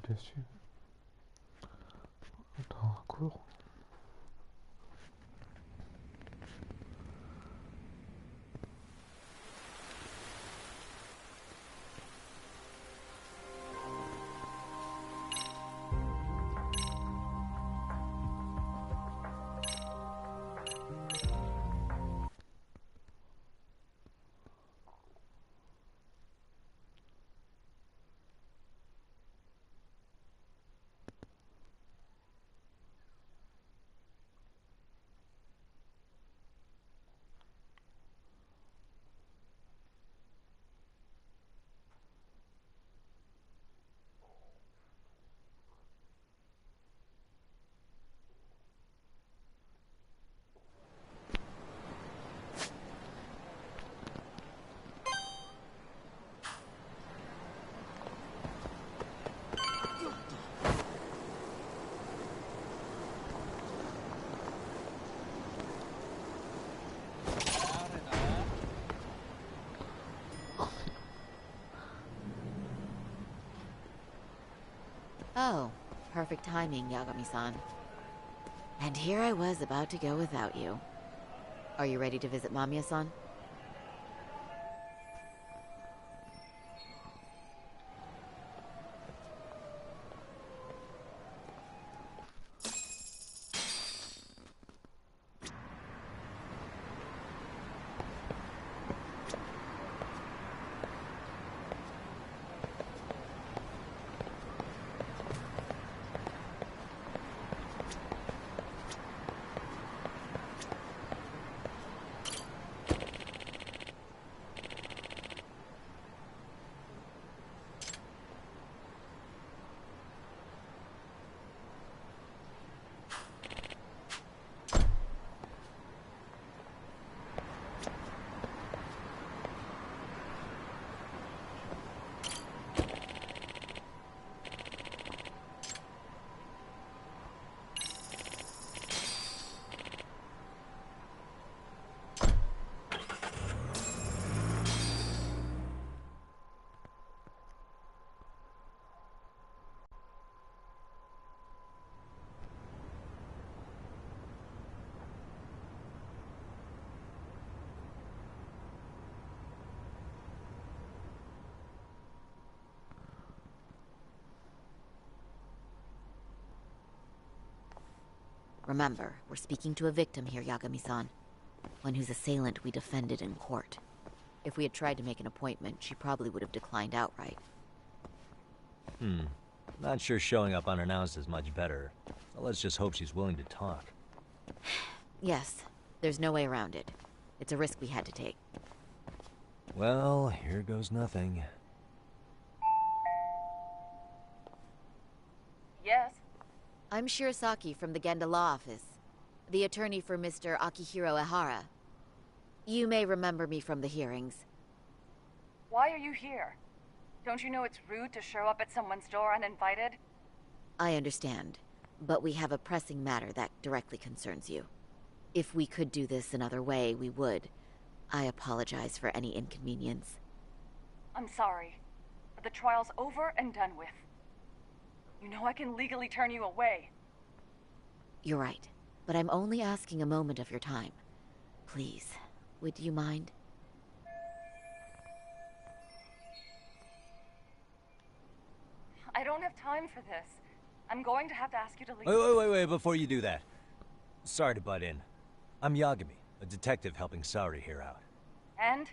déçu. Dans un cours. Oh, perfect timing, Yagami-san. And here I was about to go without you. Are you ready to visit Mamiya-san? Remember, we're speaking to a victim here, Yagami-san. One whose assailant we defended in court. If we had tried to make an appointment, she probably would have declined outright. Not sure showing up unannounced is much better. So let's just hope she's willing to talk. Yes, there's no way around it. It's a risk we had to take. Well, here goes nothing. Yes? I'm Shirasaki from the Genda Law Office, the attorney for Mr. Akihiro Ehara. You may remember me from the hearings. Why are you here? Don't you know it's rude to show up at someone's door uninvited? I understand, but we have a pressing matter that directly concerns you. If we could do this another way, we would. I apologize for any inconvenience. I'm sorry, but the trial's over and done with. You know I can legally turn you away. You're right, but I'm only asking a moment of your time. Please, would you mind? I don't have time for this. I'm going to have to ask you to leave. Wait, before you do that. Sorry to butt in. I'm Yagami, a detective helping Saori here out. And?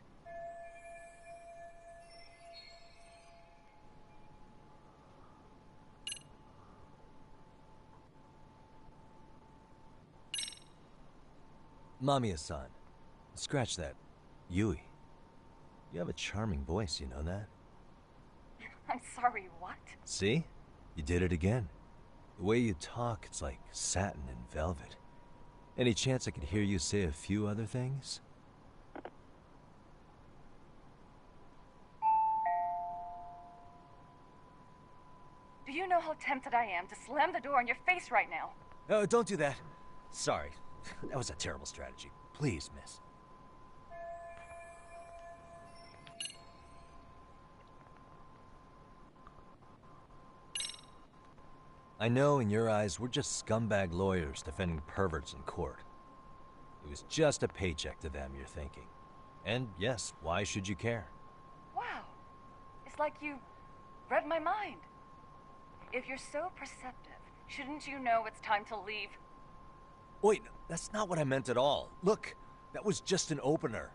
Mamiya-san. Scratch that. Yui. You have a charming voice, you know that? I'm sorry, what? See? You did it again. The way you talk, it's like satin and velvet. Any chance I could hear you say a few other things? Do you know how tempted I am to slam the door in your face right now? Oh, don't do that. Sorry. That was a terrible strategy. Please, miss. I know in your eyes we're just scumbag lawyers defending perverts in court. It was just a paycheck to them, you're thinking. And yes, why should you care? Wow. It's like you read my mind. If you're so perceptive, shouldn't you know it's time to leave? Wait, that's not what I meant at all. Look, that was just an opener.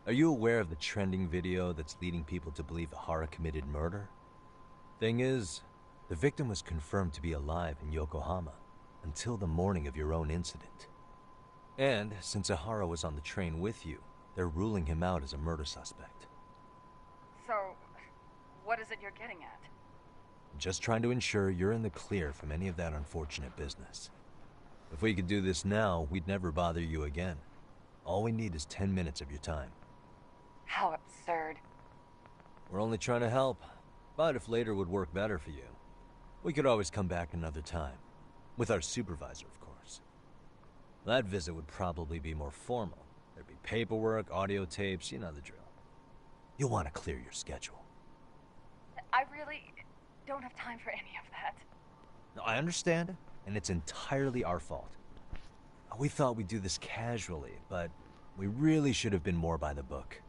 Are you aware of the trending video that's leading people to believe Hara committed murder? Thing is, the victim was confirmed to be alive in Yokohama until the morning of your own incident. And since Ahara was on the train with you, they're ruling him out as a murder suspect. So, what is it you're getting at? Just trying to ensure you're in the clear from any of that unfortunate business. If we could do this now, we'd never bother you again. All we need is 10 minutes of your time. How absurd. We're only trying to help, but if later would work better for you, we could always come back another time. With our supervisor, of course. That visit would probably be more formal. There'd be paperwork, audio tapes, you know the drill. You'll want to clear your schedule. I really don't have time for any of that. No, I understand, and it's entirely our fault. We thought we'd do this casually, but we really should have been more by the book.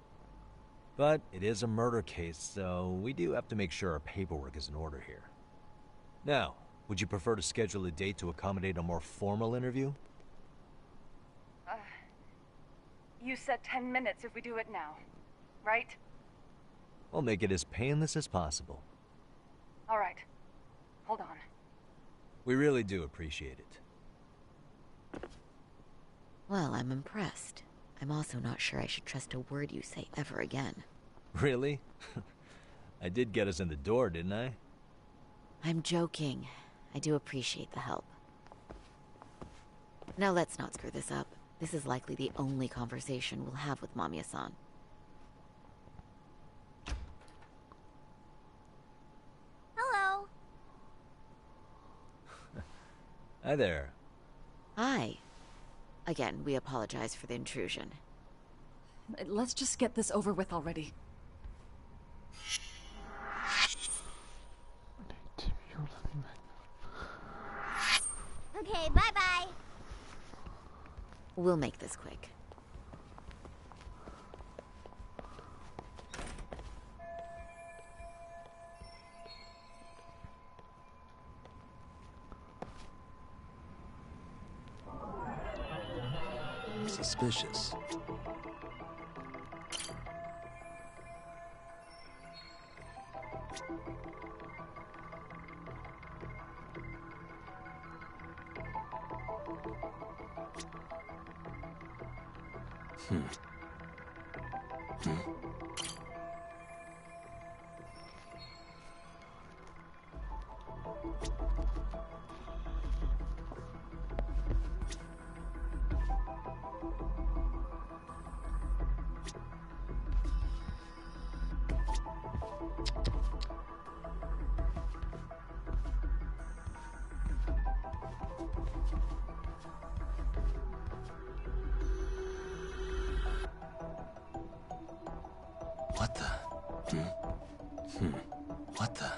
But it is a murder case, so we do have to make sure our paperwork is in order here. Now, would you prefer to schedule a date to accommodate a more formal interview? You said 10 minutes if we do it now, right? We'll make it as painless as possible. All right. Hold on. We really do appreciate it. Well, I'm impressed. I'm also not sure I should trust a word you say ever again. Really? I did get us in the door, didn't I? I'm joking. I do appreciate the help. Now let's not screw this up. This is likely the only conversation we'll have with Mamiya-san. Hello. Hi there. Hi. Again, we apologize for the intrusion. Let's just get this over with already. Okay, bye-bye. We'll make this quick. Suspicious. What the? What the?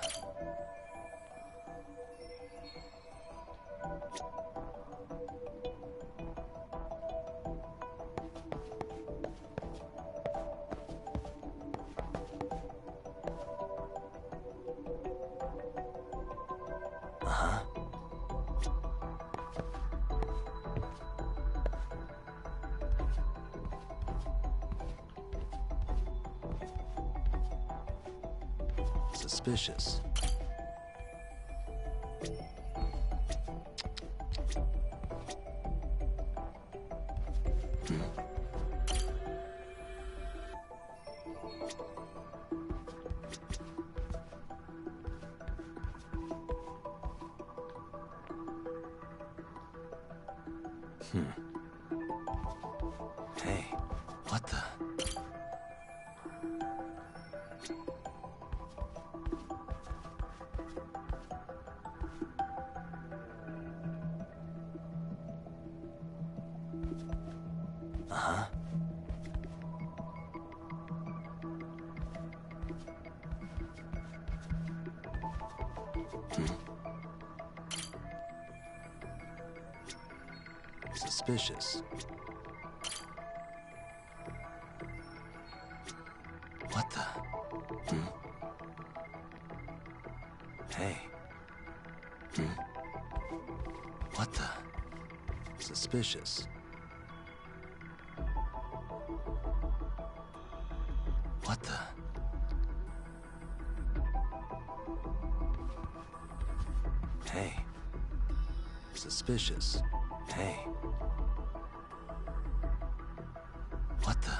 Uh-huh. Suspicious. Hey, what the? Uh-huh. Suspicious. What the? Hey. What the? Suspicious. What the? Hey. Suspicious. Hey. What the?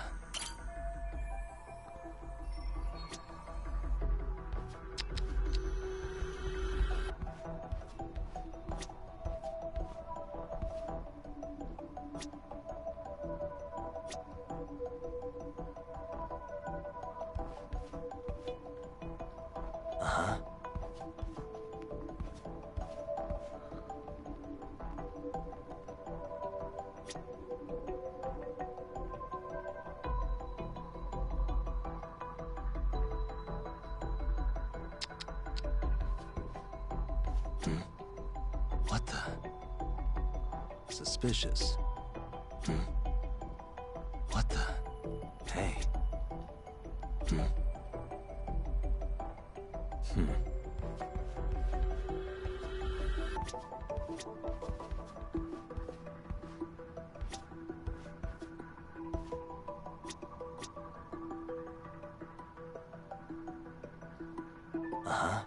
Uh-huh. What the? Suspicious. What the? Hey. Uh-huh.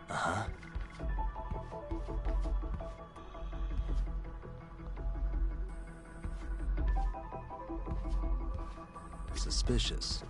Uh-huh. Suspicious.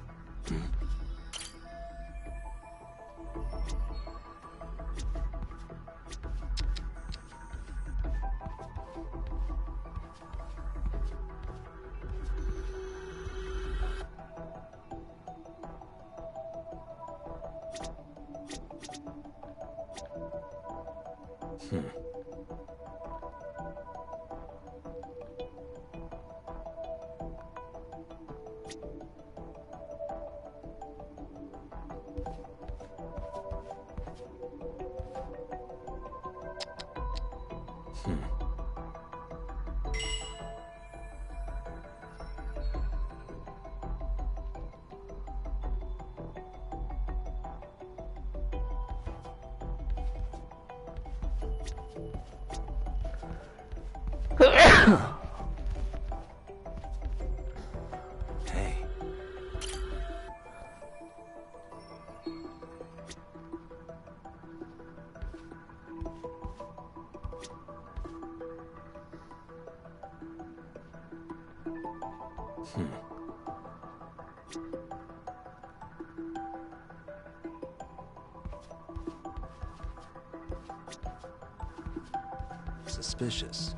Hey. Suspicious.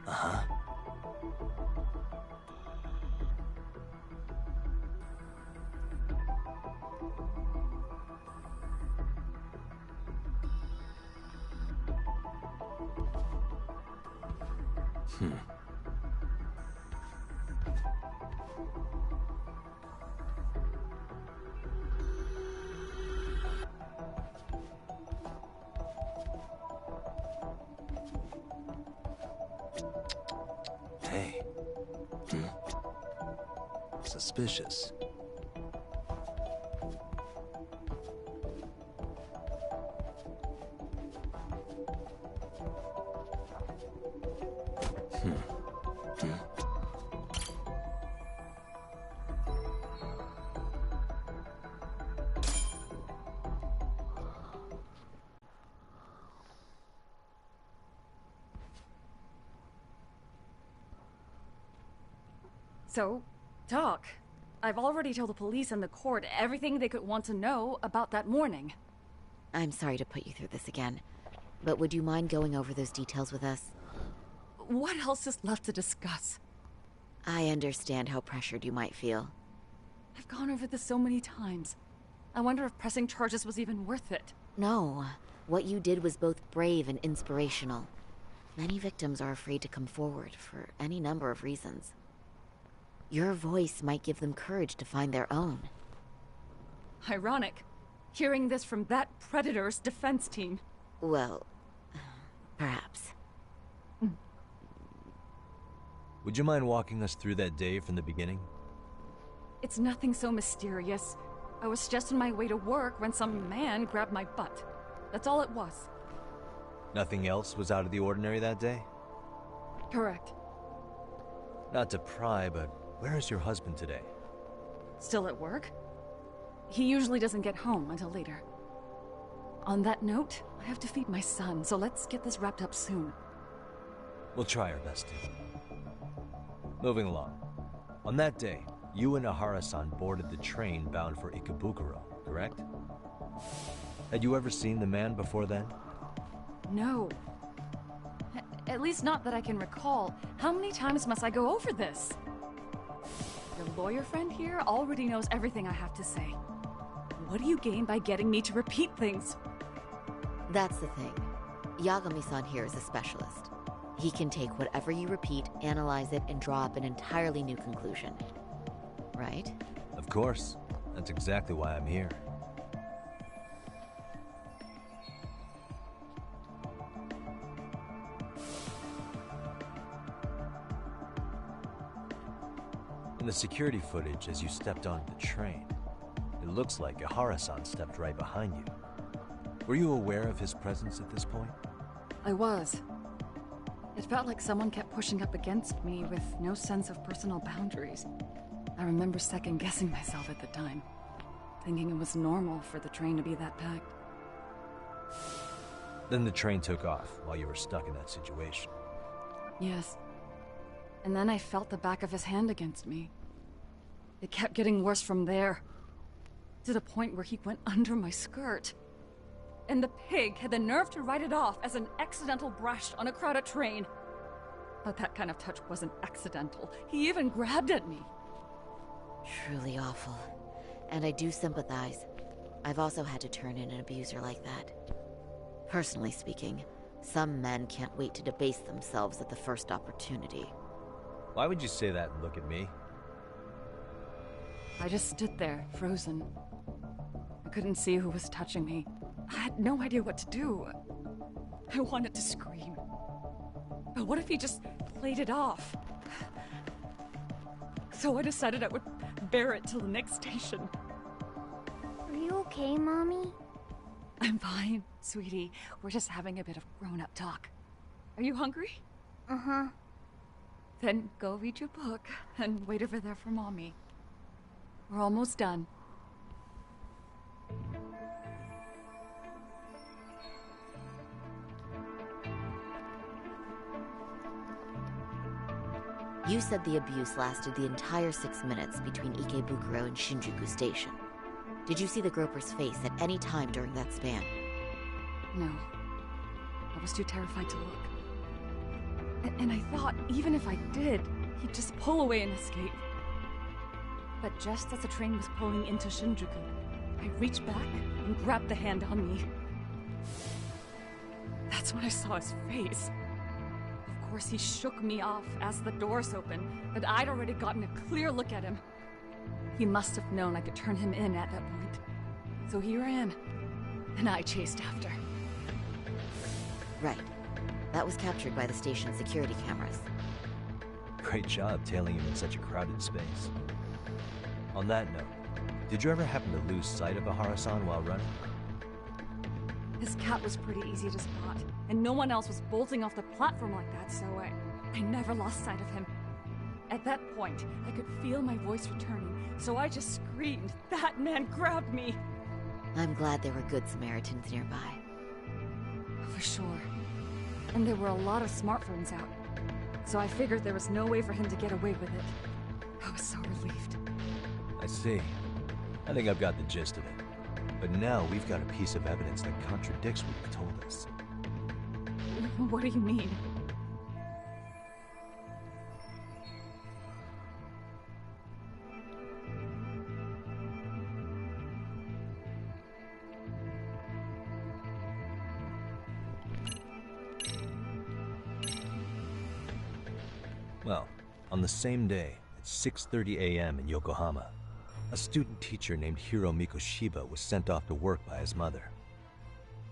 Uh-huh. Hey. Suspicious. So, talk. I've already told the police and the court everything they could want to know about that morning. I'm sorry to put you through this again, but would you mind going over those details with us? What else is left to discuss? I understand how pressured you might feel. I've gone over this so many times. I wonder if pressing charges was even worth it. No, what you did was both brave and inspirational. Many victims are afraid to come forward for any number of reasons. Your voice might give them courage to find their own. Ironic. Hearing this from that predator's defense team. Well, perhaps. Would you mind walking us through that day from the beginning? It's nothing so mysterious. I was just on my way to work when some man grabbed my butt. That's all it was. Nothing else was out of the ordinary that day? Correct. Not to pry, but where is your husband today? Still at work? He usually doesn't get home until later. On that note, I have to feed my son, so let's get this wrapped up soon. We'll try our best to. Moving along. On that day, you and Ahara-san boarded the train bound for Ikebukuro, correct? Had you ever seen the man before then? No. At least not that I can recall. How many times must I go over this? Your lawyer friend here already knows everything I have to say. What do you gain by getting me to repeat things? That's the thing. Yagami-san here is a specialist. He can take whatever you repeat, analyze it, and draw up an entirely new conclusion. Right? Of course. That's exactly why I'm here. In the security footage as you stepped onto the train, it looks like Ahara-san stepped right behind you. Were you aware of his presence at this point? I was. It felt like someone kept pushing up against me with no sense of personal boundaries. I remember second-guessing myself at the time, thinking it was normal for the train to be that packed. Then the train took off while you were stuck in that situation. Yes. And then I felt the back of his hand against me. It kept getting worse from there, to the point where he went under my skirt. And the pig had the nerve to write it off as an accidental brush on a crowded train. But that kind of touch wasn't accidental. He even grabbed at me. Truly awful. And I do sympathize. I've also had to turn in an abuser like that. Personally speaking, some men can't wait to debase themselves at the first opportunity. Why would you say that and look at me? I just stood there, frozen. I couldn't see who was touching me. I had no idea what to do. I wanted to scream. But what if he just played it off? So I decided I would bear it till the next station. Are you okay, Mommy? I'm fine, sweetie. We're just having a bit of grown-up talk. Are you hungry? Uh-huh. Then go read your book and wait over there for Mommy. We're almost done. You said the abuse lasted the entire 6 minutes between Ikebukuro and Shinjuku Station. Did you see the groper's face at any time during that span? No. I was too terrified to look. And I thought, even if I did, he'd just pull away and escape. But just as the train was pulling into Shinjuku, I reached back and grabbed the hand on me. That's when I saw his face. Of course, he shook me off as the doors opened, but I'd already gotten a clear look at him. He must have known I could turn him in at that point. So he ran, and I chased after. Right. That was captured by the station's security cameras. Great job tailing him in such a crowded space. On that note, did you ever happen to lose sight of Ahara-san while running? His cat was pretty easy to spot, and no one else was bolting off the platform like that, so I never lost sight of him. At that point, I could feel my voice returning, so I just screamed. That man grabbed me! I'm glad there were good Samaritans nearby. For sure. And there were a lot of smartphones out, so I figured there was no way for him to get away with it. I was so relieved. I see. I think I've got the gist of it. But now we've got a piece of evidence that contradicts what you've told us. What do you mean? Well, on the same day, at 6:30 a.m. in Yokohama, a student teacher named Hiro Mikoshiba was sent off to work by his mother.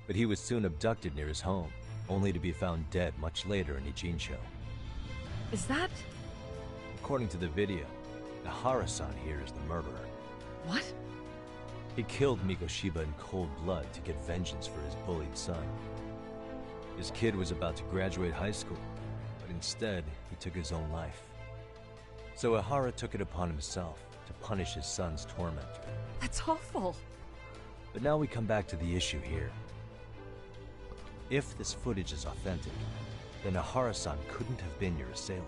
But he was soon abducted near his home, only to be found dead much later in Ijincho. Is that... According to the video, Ahara-san here is the murderer. what? He killed Mikoshiba in cold blood to get vengeance for his bullied son. His kid was about to graduate high school, but instead, he took his own life. So Ahara took it upon himself to punish his son's tormentor. That's awful. But now we come back to the issue here. If this footage is authentic, then Ahara-san couldn't have been your assailant.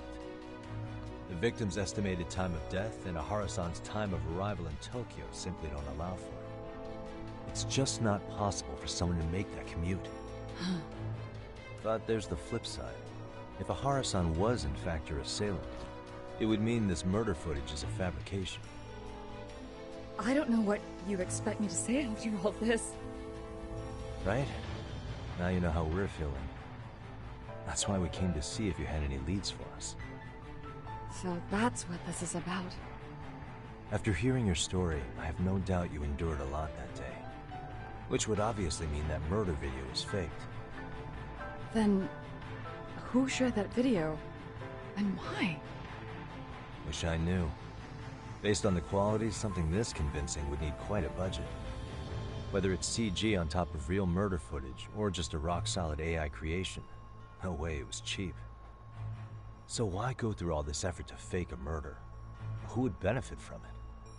The victim's estimated time of death and Ahara-san's time of arrival in Tokyo simply don't allow for it. It's just not possible for someone to make that commute. But there's the flip side. If Ahara-san was in fact your assailant, it would mean this murder footage is a fabrication. I don't know what you expect me to say after all this. Right? Now you know how we're feeling. That's why we came to see if you had any leads for us. So that's what this is about. After hearing your story, I have no doubt you endured a lot that day. Which would obviously mean that murder video was faked. Then, who shared that video? And why? Wish I knew. Based on the quality, something this convincing would need quite a budget. Whether it's CG on top of real murder footage, or just a rock-solid AI creation, no way it was cheap. So why go through all this effort to fake a murder? Who would benefit from it?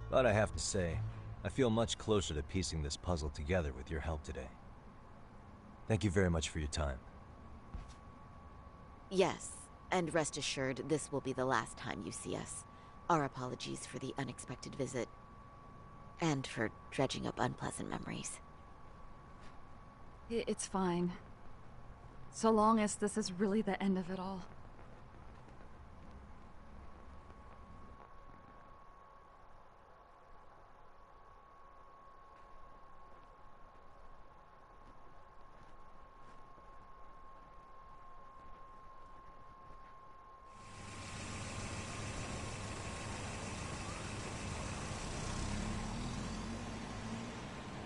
But I have to say, I feel much closer to piecing this puzzle together with your help today. Thank you very much for your time. Yes, and rest assured, this will be the last time you see us. Our apologies for the unexpected visit. And for dredging up unpleasant memories. It's fine. So long as this is really the end of it all.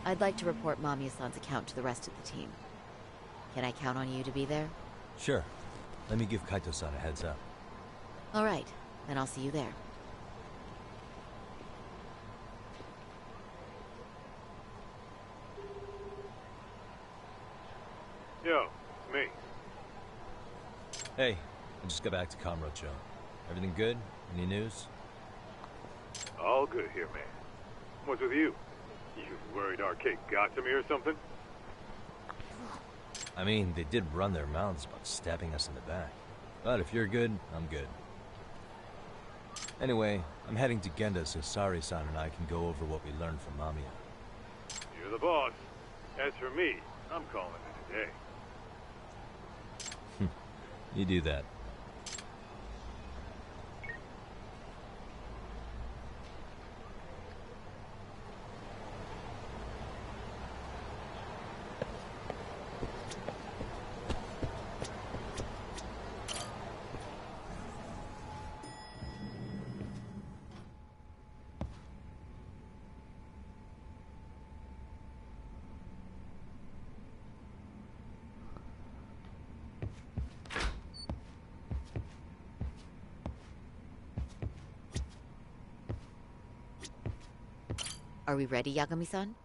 I'd like to report Mamiya-san's account to the rest of the team. Can I count on you to be there? Sure. Let me give Kaito-san a heads up. All right, then I'll see you there. Yo, it's me. Hey, I just got back to Kamurocho. Everything good? Any news? All good here, man. What's with you? You worried Arcade got to me or something? I mean, they did run their mouths about stabbing us in the back. But if you're good, I'm good. Anyway, I'm heading to Genda so Sari-san and I can go over what we learned from Mamiya. You're the boss. As for me, I'm calling it a day. You do that. Are we ready, Yagami-san?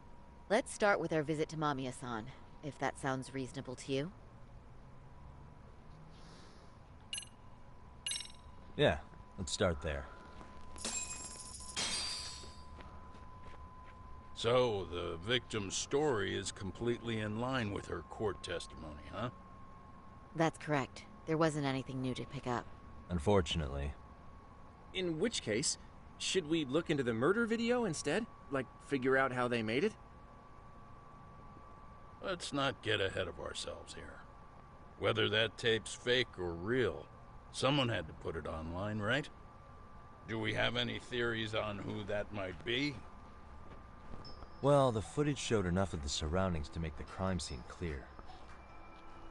Let's start with our visit to Mamiya-san, if that sounds reasonable to you. Yeah, let's start there. So, the victim's story is completely in line with her court testimony, huh? That's correct. There wasn't anything new to pick up. Unfortunately. In which case, should we look into the murder video instead? Like, figure out how they made it? Let's not get ahead of ourselves here. Whether that tape's fake or real, someone had to put it online, right? Do we have any theories on who that might be? Well, the footage showed enough of the surroundings to make the crime scene clear.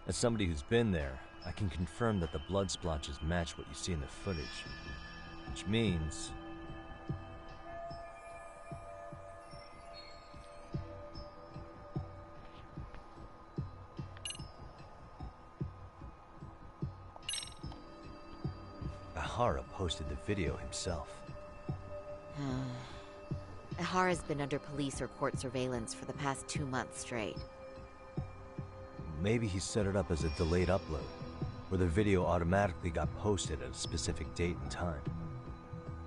As somebody who's been there, I can confirm that the blood splotches match what you see in the footage. Which means... Ihara posted the video himself. Ihara's been under police or court surveillance for the past 2 months straight. Maybe he set it up as a delayed upload, where the video automatically got posted at a specific date and time.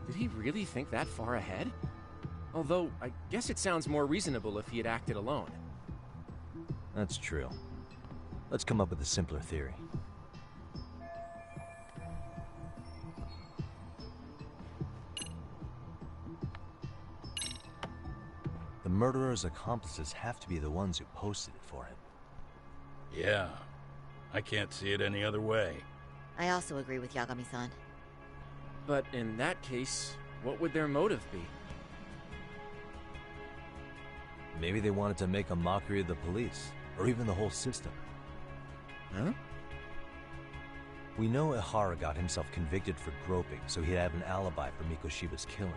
Did he really think that far ahead? Although, I guess it sounds more reasonable if he had acted alone. That's true. Let's come up with a simpler theory. The murderer's accomplices have to be the ones who posted it for him. Yeah, I can't see it any other way. I also agree with Yagami-san. But in that case, what would their motive be? Maybe they wanted to make a mockery of the police, or even the whole system. Huh? We know Ihara got himself convicted for groping, so he'd have an alibi for Mikoshiba's killing.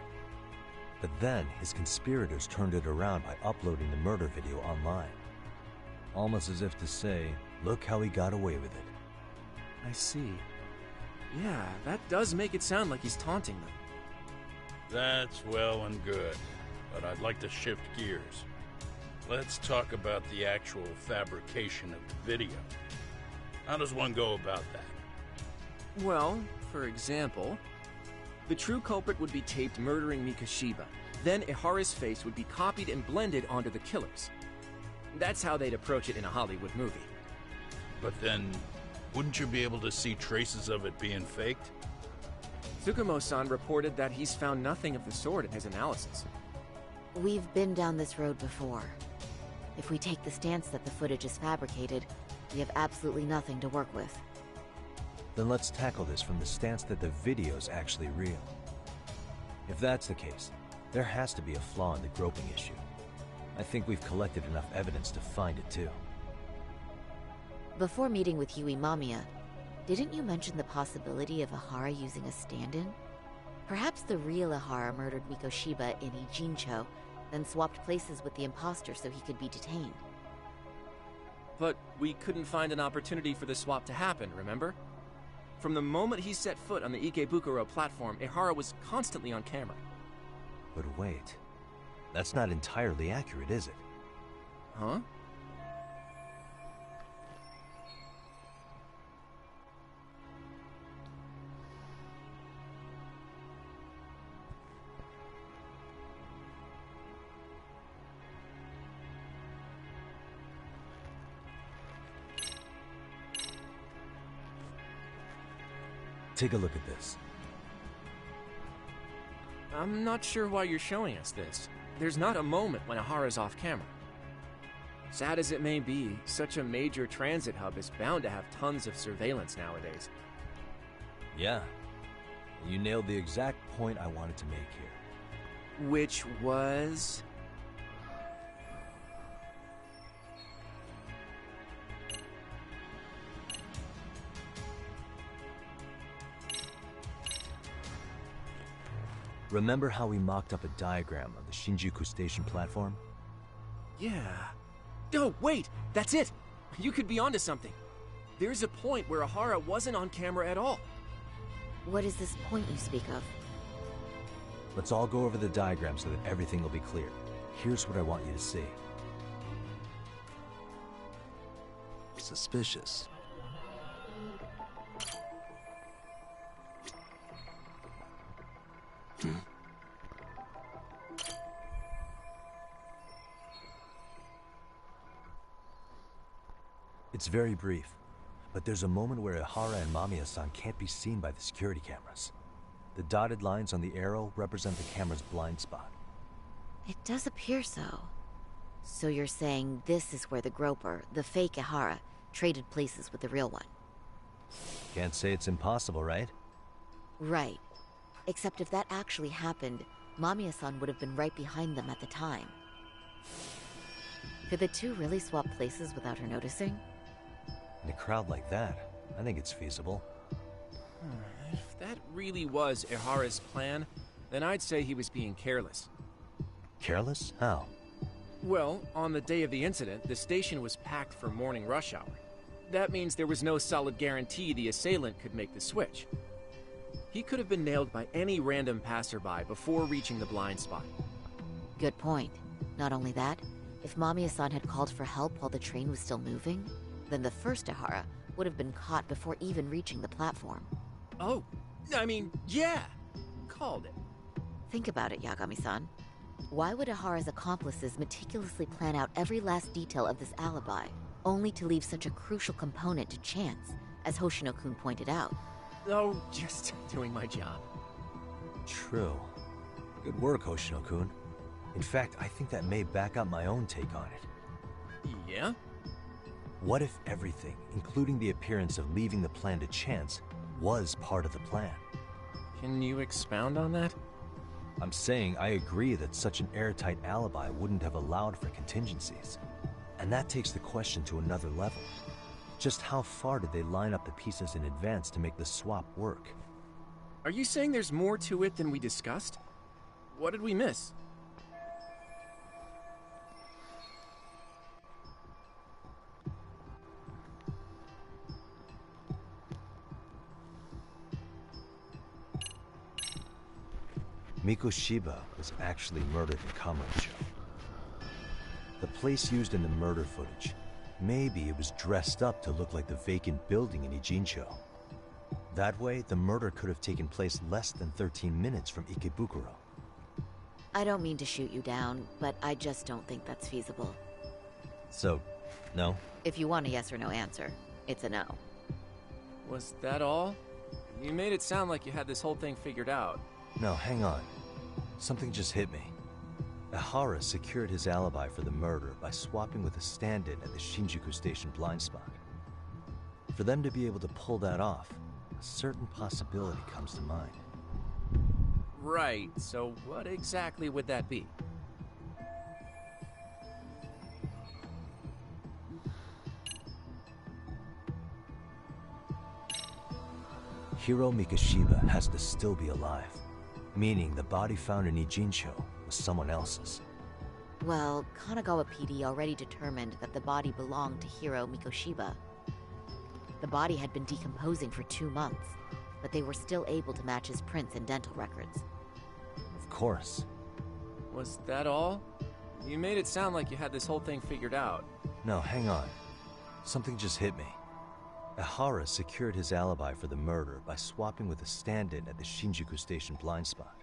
But then, his conspirators turned it around by uploading the murder video online. Almost as if to say, look how he got away with it. I see. Yeah, that does make it sound like he's taunting them. That's well and good, but I'd like to shift gears. Let's talk about the actual fabrication of the video. How does one go about that? Well, for example, the true culprit would be taped murdering Mikoshiba. Then Ihara's face would be copied and blended onto the killers. That's how they'd approach it in a Hollywood movie. But then, wouldn't you be able to see traces of it being faked? Tsukumo-san reported that he's found nothing of the sort in his analysis. We've been down this road before. If we take the stance that the footage is fabricated, we have absolutely nothing to work with. Then let's tackle this from the stance that the video's actually real. If that's the case, there has to be a flaw in the groping issue. I think we've collected enough evidence to find it too. Before meeting with Yui Mamiya, didn't you mention the possibility of Ihara using a stand-in? Perhaps the real Ihara murdered Mikoshiba in Ijincho, then swapped places with the imposter so he could be detained. But we couldn't find an opportunity for the swap to happen, remember? From the moment he set foot on the Ikebukuro platform, Ihara was constantly on camera. But wait, that's not entirely accurate, is it? Huh? Take a look at this. I'm not sure why you're showing us this. There's not a moment when Ihara's off camera. Sad as it may be, such a major transit hub is bound to have tons of surveillance nowadays. Yeah. You nailed the exact point I wanted to make here. Which was... Remember how we mocked up a diagram of the Shinjuku station platform? Yeah. Oh, wait! That's it! You could be onto something. There's a point where Ihara wasn't on camera at all. What is this point you speak of? Let's all go over the diagram so that everything will be clear. here's what I want you to see. Suspicious. It's very brief, but there's a moment where Ihara and Mamiya-san can't be seen by the security cameras. The dotted lines on the arrow represent the camera's blind spot. It does appear so. So you're saying this is where the groper, the fake Ihara, traded places with the real one? Can't say it's impossible, right? Right. Except if that actually happened, Mamiya-san would have been right behind them at the time. Could the two really swap places without her noticing? In a crowd like that, I think it's feasible. If that really was Ihara's plan, then I'd say he was being careless. Careless? How? Well, on the day of the incident, the station was packed for morning rush hour. That means there was no solid guarantee the assailant could make the switch. He could have been nailed by any random passerby before reaching the blind spot. Good point. Not only that, if Mamiya-san had called for help while the train was still moving, then the first Ihara would have been caught before even reaching the platform. Oh, I mean, yeah! Called it. Think about it, Yagami-san. Why would Ihara's accomplices meticulously plan out every last detail of this alibi, only to leave such a crucial component to chance, as Hoshino-kun pointed out? Oh, just doing my job. True. Good work, Hoshino-kun. In fact, I think that may back up my own take on it. Yeah? What if everything, including the appearance of leaving the plan to chance, was part of the plan? Can you expound on that? I'm saying I agree that such an airtight alibi wouldn't have allowed for contingencies. And that takes the question to another level. Just how far did they line up the pieces in advance to make the swap work? Are you saying there's more to it than we discussed? What did we miss? Mikoshiba was actually murdered in Kamurocho. The place used in the murder footage, maybe it was dressed up to look like the vacant building in Ijincho. That way, the murder could have taken place less than 13 minutes from Ikebukuro. I don't mean to shoot you down, but I just don't think that's feasible. So, no? If you want a yes or no answer, it's a no. Was that all? You made it sound like you had this whole thing figured out. No, hang on. Something just hit me. Ihara secured his alibi for the murder by swapping with a stand-in at the Shinjuku Station blind spot. For them to be able to pull that off, a certain possibility comes to mind. Right, so what exactly would that be? Hiro Mikoshiba has to still be alive, meaning the body found in Ijincho was someone else's. Well, Kanagawa PD already determined that the body belonged to Hiro Mikoshiba. The body had been decomposing for 2 months, but they were still able to match his prints and dental records. Of course. Was that all? You made it sound like you had this whole thing figured out. No, hang on. Something just hit me. Ihara secured his alibi for the murder by swapping with a stand-in at the Shinjuku Station blind spot.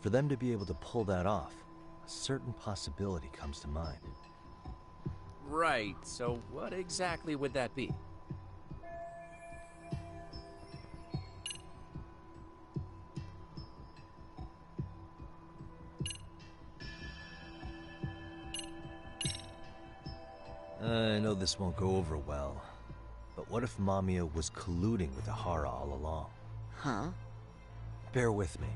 For them to be able to pull that off, a certain possibility comes to mind. Right, so what exactly would that be? I know this won't go over well, but what if Mamiya was colluding with Ihara all along? Huh? Bear with me.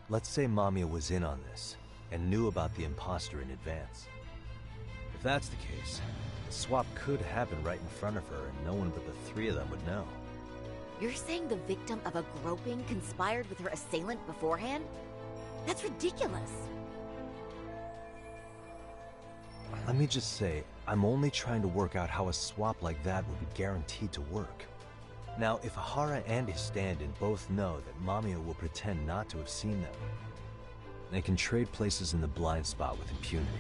Let's say Mamiya was in on this, and knew about the imposter in advance. If that's the case, the swap could happen right in front of her, and no one but the three of them would know. You're saying the victim of a groping conspired with her assailant beforehand? That's ridiculous. Let me just say, I'm only trying to work out how a swap like that would be guaranteed to work. Now, if Ihara and his stand-in both know that Mamiya will pretend not to have seen them, They can trade places in the blind spot with impunity.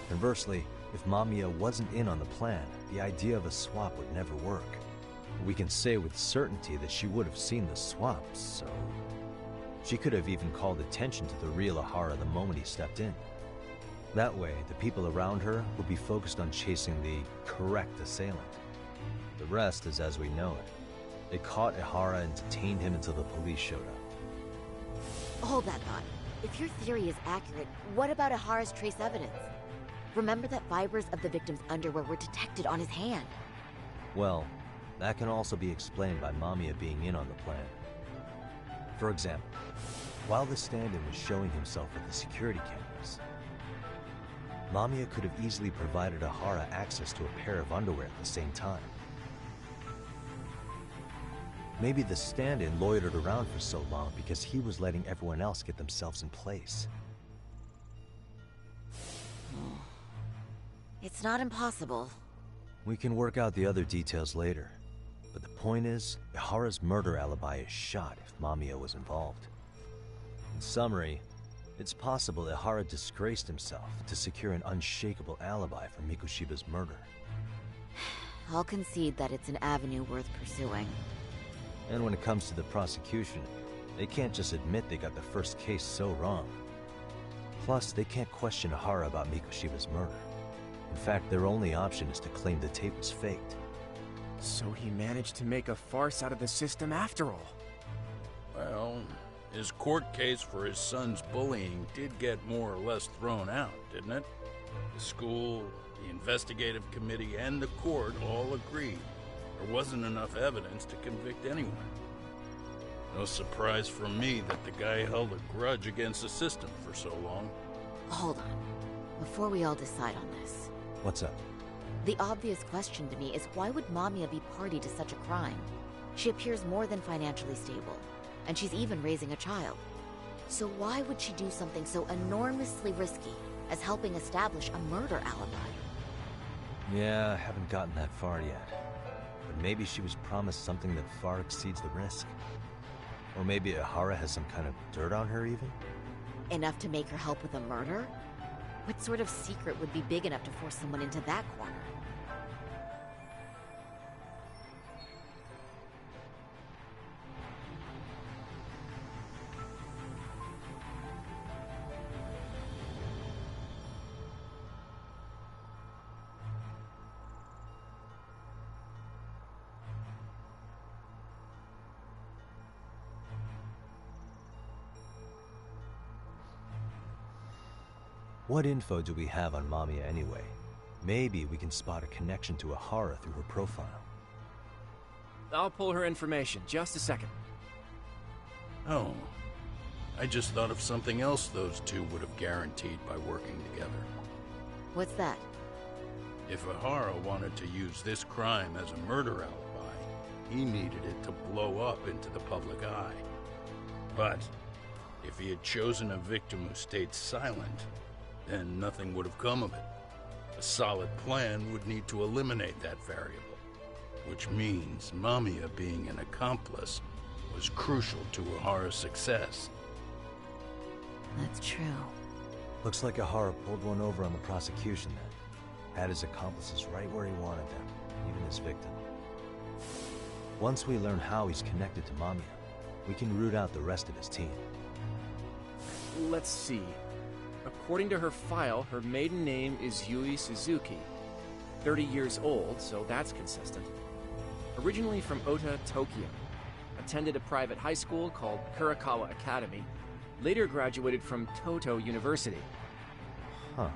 Conversely, if Mamiya wasn't in on the plan, the idea of a swap would never work. We can say with certainty that she would have seen the swap, so... She could have even called attention to the real Ahara the moment he stepped in. That way, the people around her would be focused on chasing the correct assailant. The rest is as we know it. They caught Ahara and detained him until the police showed up. Hold that thought. If your theory is accurate, what about Ahara's trace evidence? Remember that fibers of the victim's underwear were detected on his hand. Well, that can also be explained by Mamiya being in on the plan. For example, while the stand-in was showing himself at the security cameras, Mamiya could have easily provided Ahara access to a pair of underwear at the same time. Maybe the stand-in loitered around for so long because he was letting everyone else get themselves in place. It's not impossible. We can work out the other details later. But the point is, Ihara's murder alibi is shot if Mamiya was involved. In summary, it's possible Ihara disgraced himself to secure an unshakable alibi for Mikoshiba's murder. I'll concede that it's an avenue worth pursuing. And when it comes to the prosecution, they can't just admit they got the first case so wrong. Plus, they can't question Ihara about Mikoshiba's murder. In fact, their only option is to claim the tape was faked. So he managed to make a farce out of the system after all. Well, his court case for his son's bullying did get more or less thrown out, didn't it? The school, the investigative committee, and the court all agreed there wasn't enough evidence to convict anyone. No surprise for me that the guy held a grudge against the system for so long. Hold on. Before we all decide on this. What's up? The obvious question to me is why would Mamiya be party to such a crime? She appears more than financially stable, and she's even raising a child. So why would she do something so enormously risky as helping establish a murder alibi? Yeah, I haven't gotten that far yet. But maybe she was promised something that far exceeds the risk. Or maybe Ahara has some kind of dirt on her even? Enough to make her help with a murder? What sort of secret would be big enough to force someone into that corner? What info do we have on Mamiya anyway? Maybe we can spot a connection to Ahara through her profile. I'll pull her information. Just a second. Oh, I just thought of something else those two would have guaranteed by working together. What's that? If Ahara wanted to use this crime as a murder alibi, he needed it to blow up into the public eye. But if he had chosen a victim who stayed silent, then nothing would have come of it. A solid plan would need to eliminate that variable, which means Mamiya being an accomplice was crucial to Ahara's success. That's true. Looks like Ahara pulled one over on the prosecution then. Had his accomplices right where he wanted them, even his victim. Once we learn how he's connected to Mamiya, we can root out the rest of his team. Let's see. According to her file, her maiden name is Yui Suzuki. 30 years old, so that's consistent. Originally from Ota, Tokyo. Attended a private high school called Kurakawa Academy. Later graduated from Toto University. Huh.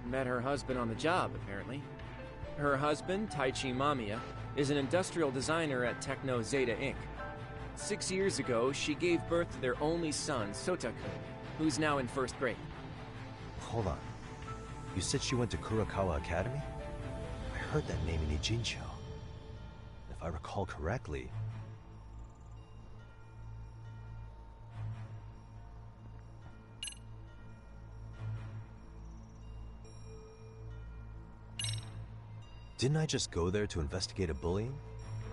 Met her husband on the job, apparently. Her husband, Taichi Mamiya, is an industrial designer at Techno Zeta Inc. 6 years ago, she gave birth to their only son, Sotaku, who's now in first grade. Hold on. You said she went to Kurakawa Academy? I heard that name in Ijincho. If I recall correctly... Didn't I just go there to investigate a bullying?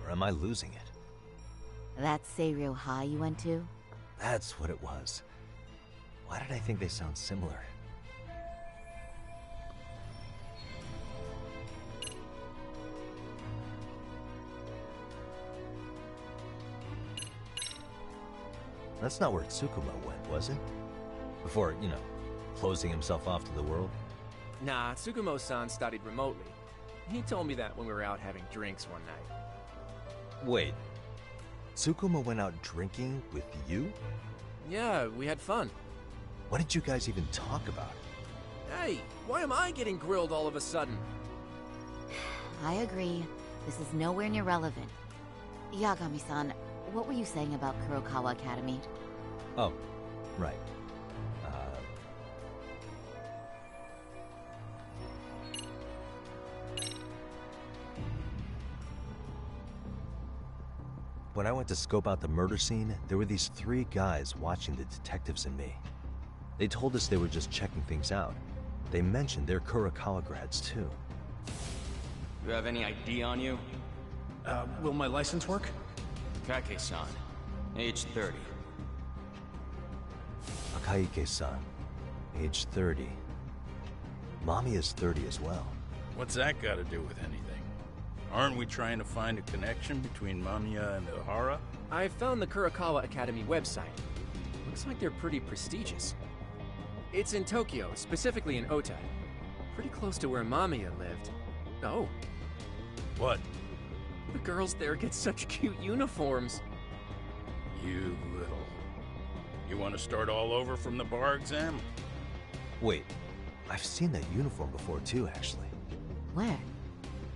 Or am I losing it? That Seiryo High you went to? That's what it was. Why did I think they sound similar? That's not where Tsukumo went, was it? Before, closing himself off to the world? Nah, Tsukumo-san studied remotely. He told me that when we were out having drinks one night. Wait, Tsukumo went out drinking with you? Yeah, we had fun. What did you guys even talk about? Hey, why am I getting grilled all of a sudden? I agree. This is nowhere near relevant. Yagami-san, what were you saying about Kurokawa Academy? Oh, right. When I went to scope out the murder scene, there were these 3 guys watching the detectives and me. They told us they were just checking things out. They mentioned they're Kurokawa grads too. You have any ID on you? Will my license work? Kake-san, age 30. Akaike-san, age 30. Mommy is 30 as well. What's that got to do with anything? Aren't we trying to find a connection between Mamiya and Ihara? I found the Kurokawa Academy website. Looks like they're pretty prestigious. It's in Tokyo, specifically in Ota. Pretty close to where Mamiya lived. Oh. What? The girls there get such cute uniforms. You little... You want to start all over from the bar exam? Wait, I've seen that uniform before too, actually. Where?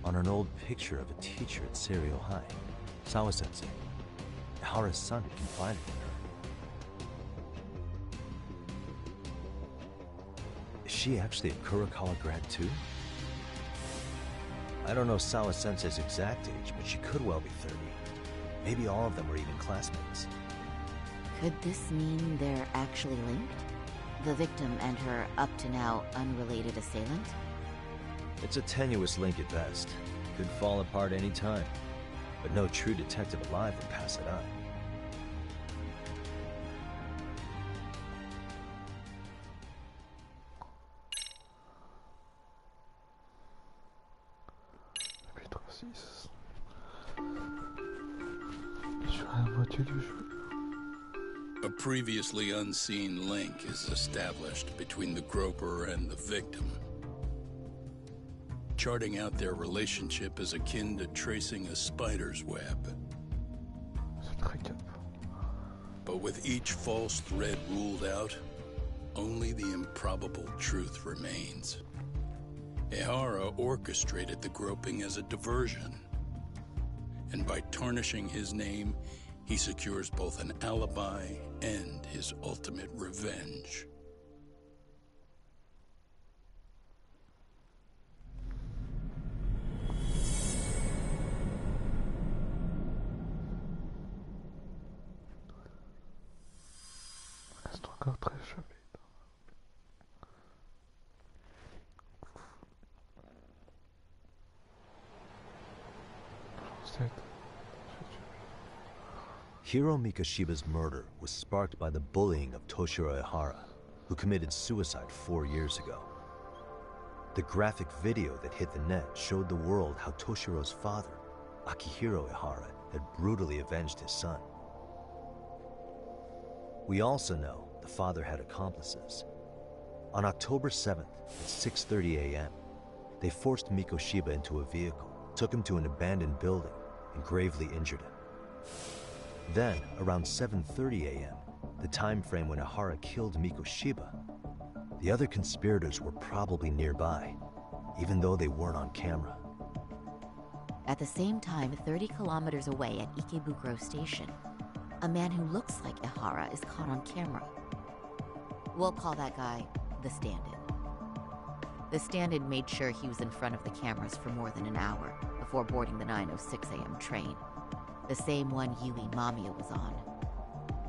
On an old picture of a teacher at Seiryo High, Sawa-sensei. Ihara's son confided in her. Is she actually a Kurokawa grad too? I don't know Sawa-sensei's exact age, but she could well be 30. Maybe all of them were even classmates. Could this mean they're actually linked? The victim and her up-to-now unrelated assailant? It's a tenuous link at best. Could fall apart any time. But no true detective alive would pass it up. A previously unseen link is established between the groper and the victim. Charting out their relationship is akin to tracing a spider's web. But with each false thread ruled out, only the improbable truth remains. Ihara orchestrated the groping as a diversion. And by tarnishing his name, he secures both an alibi and his ultimate revenge. Hiro Mikoshiba's murder was sparked by the bullying of Toshiro Ihara, who committed suicide 4 years ago. The graphic video that hit the net showed the world how Toshiro's father, Akihiro Ihara, had brutally avenged his son. We also know the father had accomplices. On October 7th at 6:30 a.m., they forced Mikoshiba into a vehicle, took him to an abandoned building, and gravely injured him. Then, around 7:30 a.m., the time frame when Ihara killed Mikoshiba, the other conspirators were probably nearby, even though they weren't on camera. At the same time, 30 kilometers away at Ikebukuro Station, a man who looks like Ihara is caught on camera. We'll call that guy the stand-in. The stand-in made sure he was in front of the cameras for more than an hour before boarding the 9:06 a.m. train, the same one Yui Mamiya was on.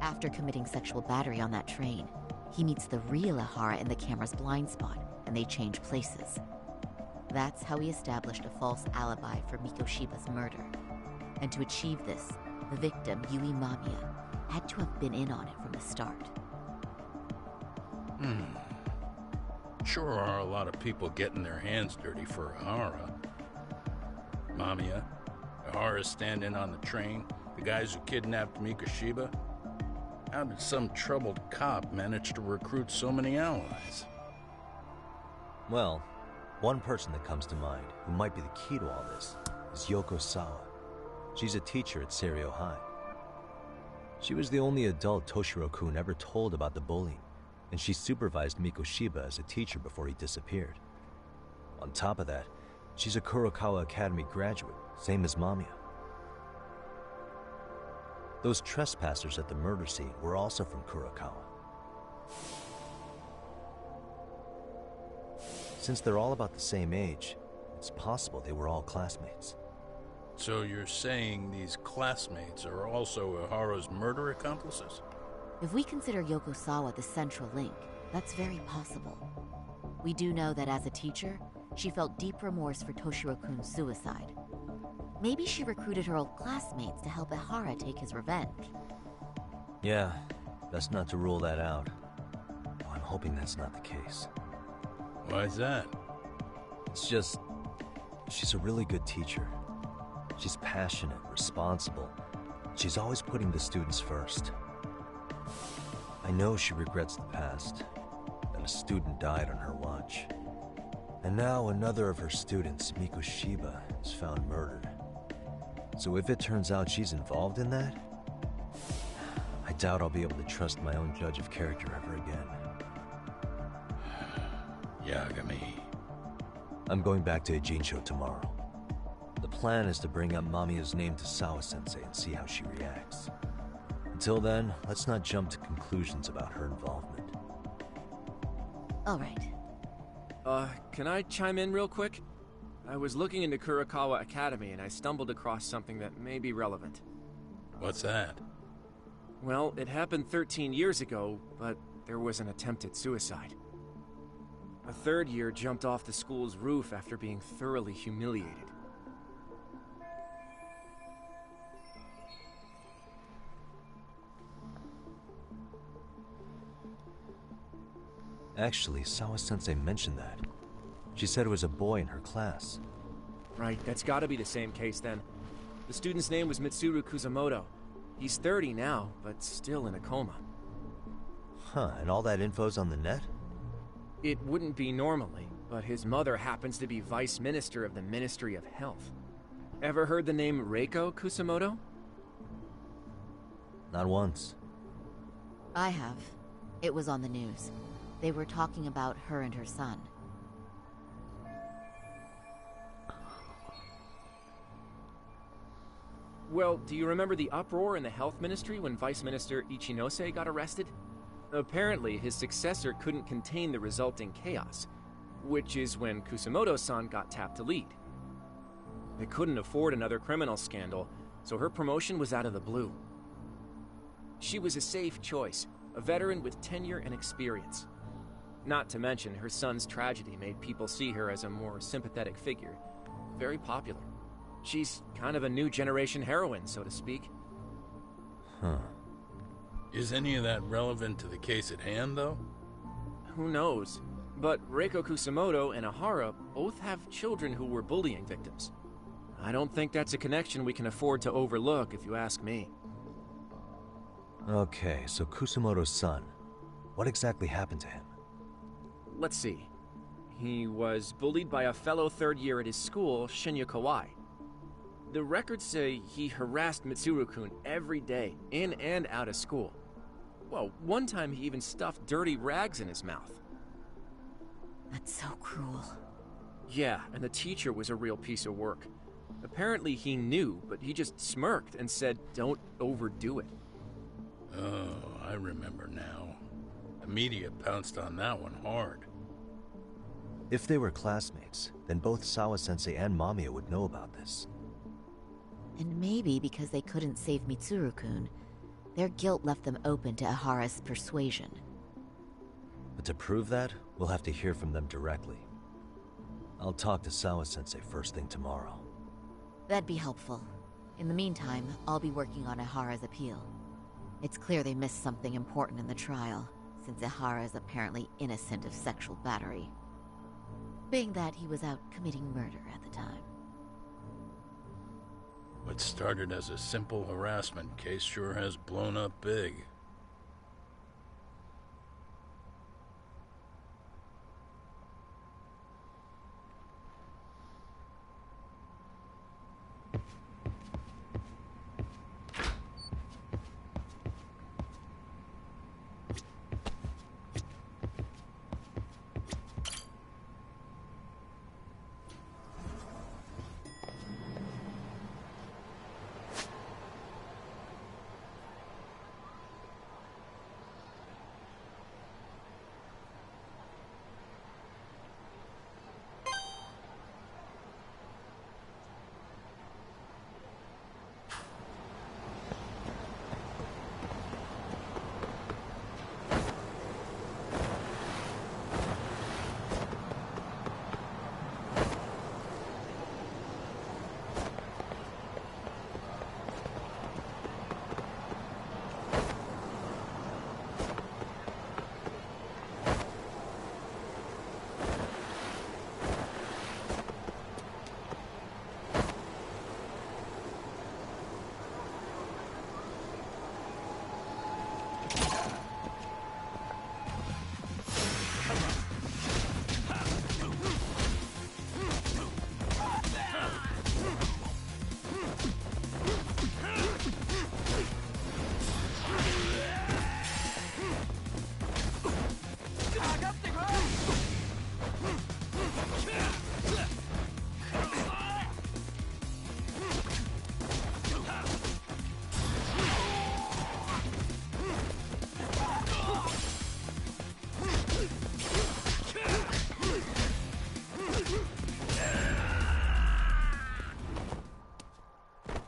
After committing sexual battery on that train, he meets the real Ihara in the camera's blind spot, and they change places. That's how he established a false alibi for Mikoshiba's murder. And to achieve this, the victim, Yui Mamiya, had to have been in on it from the start. Sure are a lot of people getting their hands dirty for Ahara. Mamiya, Ahara standing on the train, the guys who kidnapped Mikoshiba. How did some troubled cop manage to recruit so many allies? Well, one person that comes to mind who might be the key to all this is Yoko Sawa. She's a teacher at Seiryo High. She was the only adult Toshiro-kun ever told about the bullying, and she supervised Mikoshiba as a teacher before he disappeared. On top of that, she's a Kurokawa Academy graduate, same as Mamiya. Those trespassers at the murder scene were also from Kurokawa. Since they're all about the same age, it's possible they were all classmates. So you're saying these classmates are also Ahara's murder accomplices? If we consider Yoko Sawa the central link, that's very possible. We do know that as a teacher, she felt deep remorse for Toshiro-kun's suicide. Maybe she recruited her old classmates to help Ahara take his revenge. Yeah, best not to rule that out. Oh, I'm hoping that's not the case. Why's that? It's just, she's a really good teacher. She's passionate, responsible. She's always putting the students first. I know she regrets the past, that a student died on her watch. And now another of her students, Mikoshiba, is found murdered. So if it turns out she's involved in that, I doubt I'll be able to trust my own judge of character ever again. Yagami. I'm going back to Ijincho tomorrow. The plan is to bring up Mamiya's name to Sawa-sensei and see how she reacts. Until then, let's not jump to conclusions about her involvement. All right. Can I chime in real quick? I was looking into Kurokawa Academy and I stumbled across something that may be relevant. What's that? Well, it happened 13 years ago, but there was an attempted suicide. A third year jumped off the school's roof after being thoroughly humiliated. Actually, Sawa-sensei mentioned that. She said it was a boy in her class. Right, that's gotta be the same case then. The student's name was Mitsuru Kusamoto. He's 30 now, but still in a coma. Huh, and all that info's on the net? It wouldn't be normally, but his mother happens to be Vice Minister of the Ministry of Health. Ever heard the name Reiko Kusamoto? Not once. I have. It was on the news. They were talking about her and her son. Well, do you remember the uproar in the health ministry when Vice Minister Ichinose got arrested? Apparently, his successor couldn't contain the resulting chaos, which is when Kusamoto-san got tapped to lead. They couldn't afford another criminal scandal, so her promotion was out of the blue. She was a safe choice, a veteran with tenure and experience. Not to mention, her son's tragedy made people see her as a more sympathetic figure. Very popular. She's kind of a new generation heroine, so to speak. Huh. Is any of that relevant to the case at hand, though? Who knows? But Reiko Kusamoto and Ahara both have children who were bullying victims. I don't think that's a connection we can afford to overlook, if you ask me. Okay, so Kusamoto's son. What exactly happened to him? Let's see. He was bullied by a fellow third year at his school, Shinya Kawai. The records say he harassed Mitsuru-kun every day, in and out of school. Well, one time he even stuffed dirty rags in his mouth. That's so cruel. Yeah, and the teacher was a real piece of work. Apparently he knew, but he just smirked and said, "Don't overdo it." Oh, I remember now. The media pounced on that one hard. If they were classmates, then both Sawa-sensei and Mamiya would know about this. And maybe because they couldn't save Mitsuru-kun, their guilt left them open to Ahara's persuasion. But to prove that, we'll have to hear from them directly. I'll talk to Sawa-sensei first thing tomorrow. That'd be helpful. In the meantime, I'll be working on Ahara's appeal. It's clear they missed something important in the trial, since Ihara is apparently innocent of sexual battery. Being that he was out committing murder at the time. What started as a simple harassment case sure has blown up big.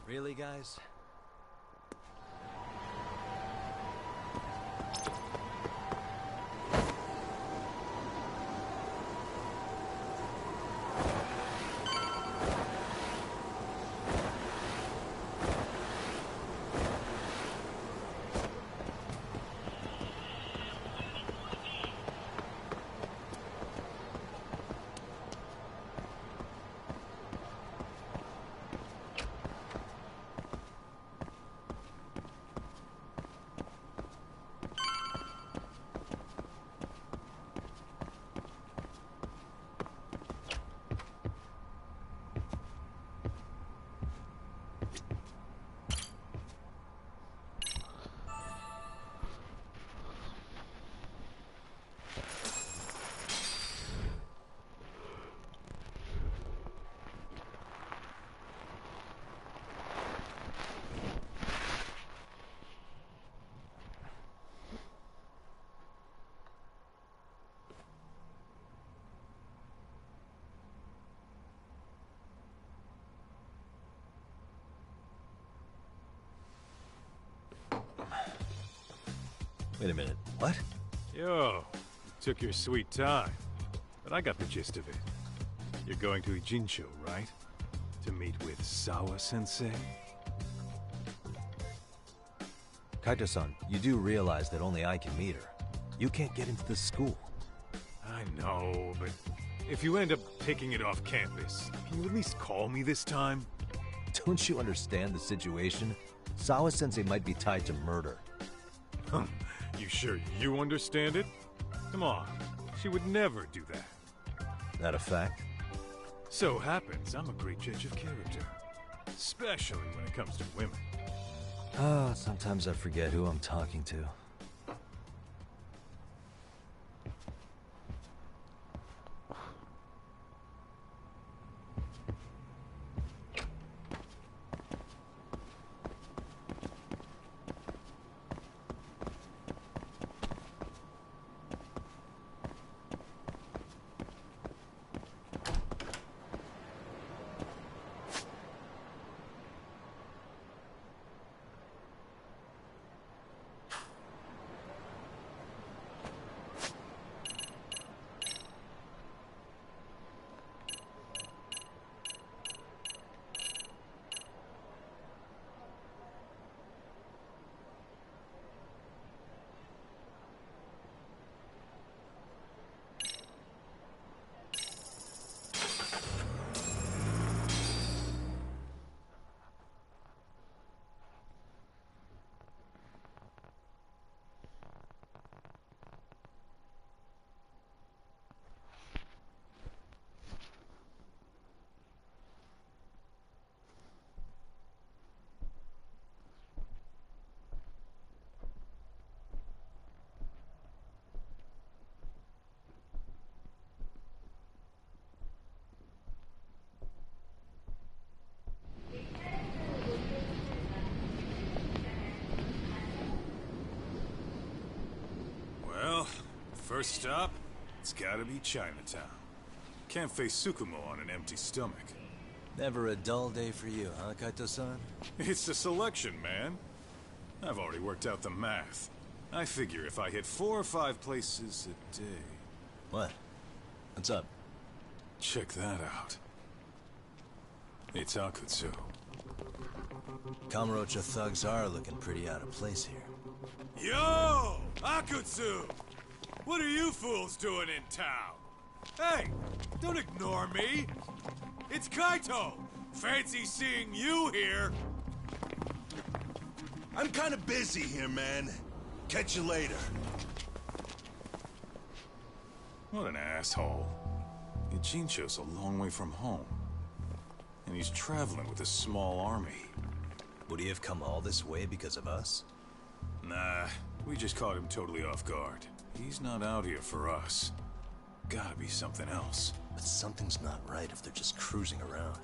Really, guys? Wait a minute, what? Yo, you took your sweet time. But I got the gist of it. You're going to Ijincho, right? To meet with Sawa-sensei? Kaito-san, you do realize that only I can meet her. You can't get into the school. I know, but if you end up taking it off campus, can you at least call me this time? Don't you understand the situation? Sawa-sensei might be tied to murder. You sure you understand it? Come on, she would never do that. That a fact? So happens I'm a great judge of character. Especially when it comes to women. Sometimes I forget who I'm talking to. First stop, it's gotta be Chinatown. Can't face Tsukumo on an empty stomach. Never a dull day for you, huh, Kaito-san? It's the selection, man. I've already worked out the math. I figure if I hit 4 or 5 places a day... What? What's up? Check that out. It's Akutsu. Kamurocho thugs are looking pretty out of place here. Yo! Akutsu! What are you fools doing in town? Hey! Don't ignore me! It's Kaito! Fancy seeing you here! I'm kinda busy here, man. Catch you later. What an asshole. Ijincho's a long way from home. And he's traveling with a small army. Would he have come all this way because of us? Nah, we just caught him totally off guard. He's not out here for us. Gotta be something else. But something's not right if they're just cruising around.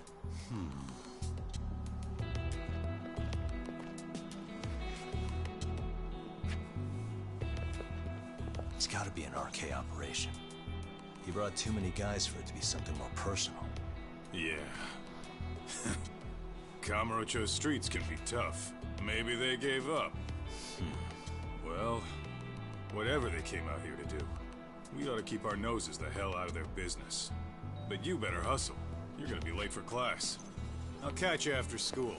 It's gotta be an RK operation. He brought too many guys for it to be something more personal. Yeah. Kamurocho streets can be tough. Maybe they gave up. Well, whatever they came out here to do, we ought to keep our noses the hell out of their business. But you better hustle. You're gonna be late for class. I'll catch you after school.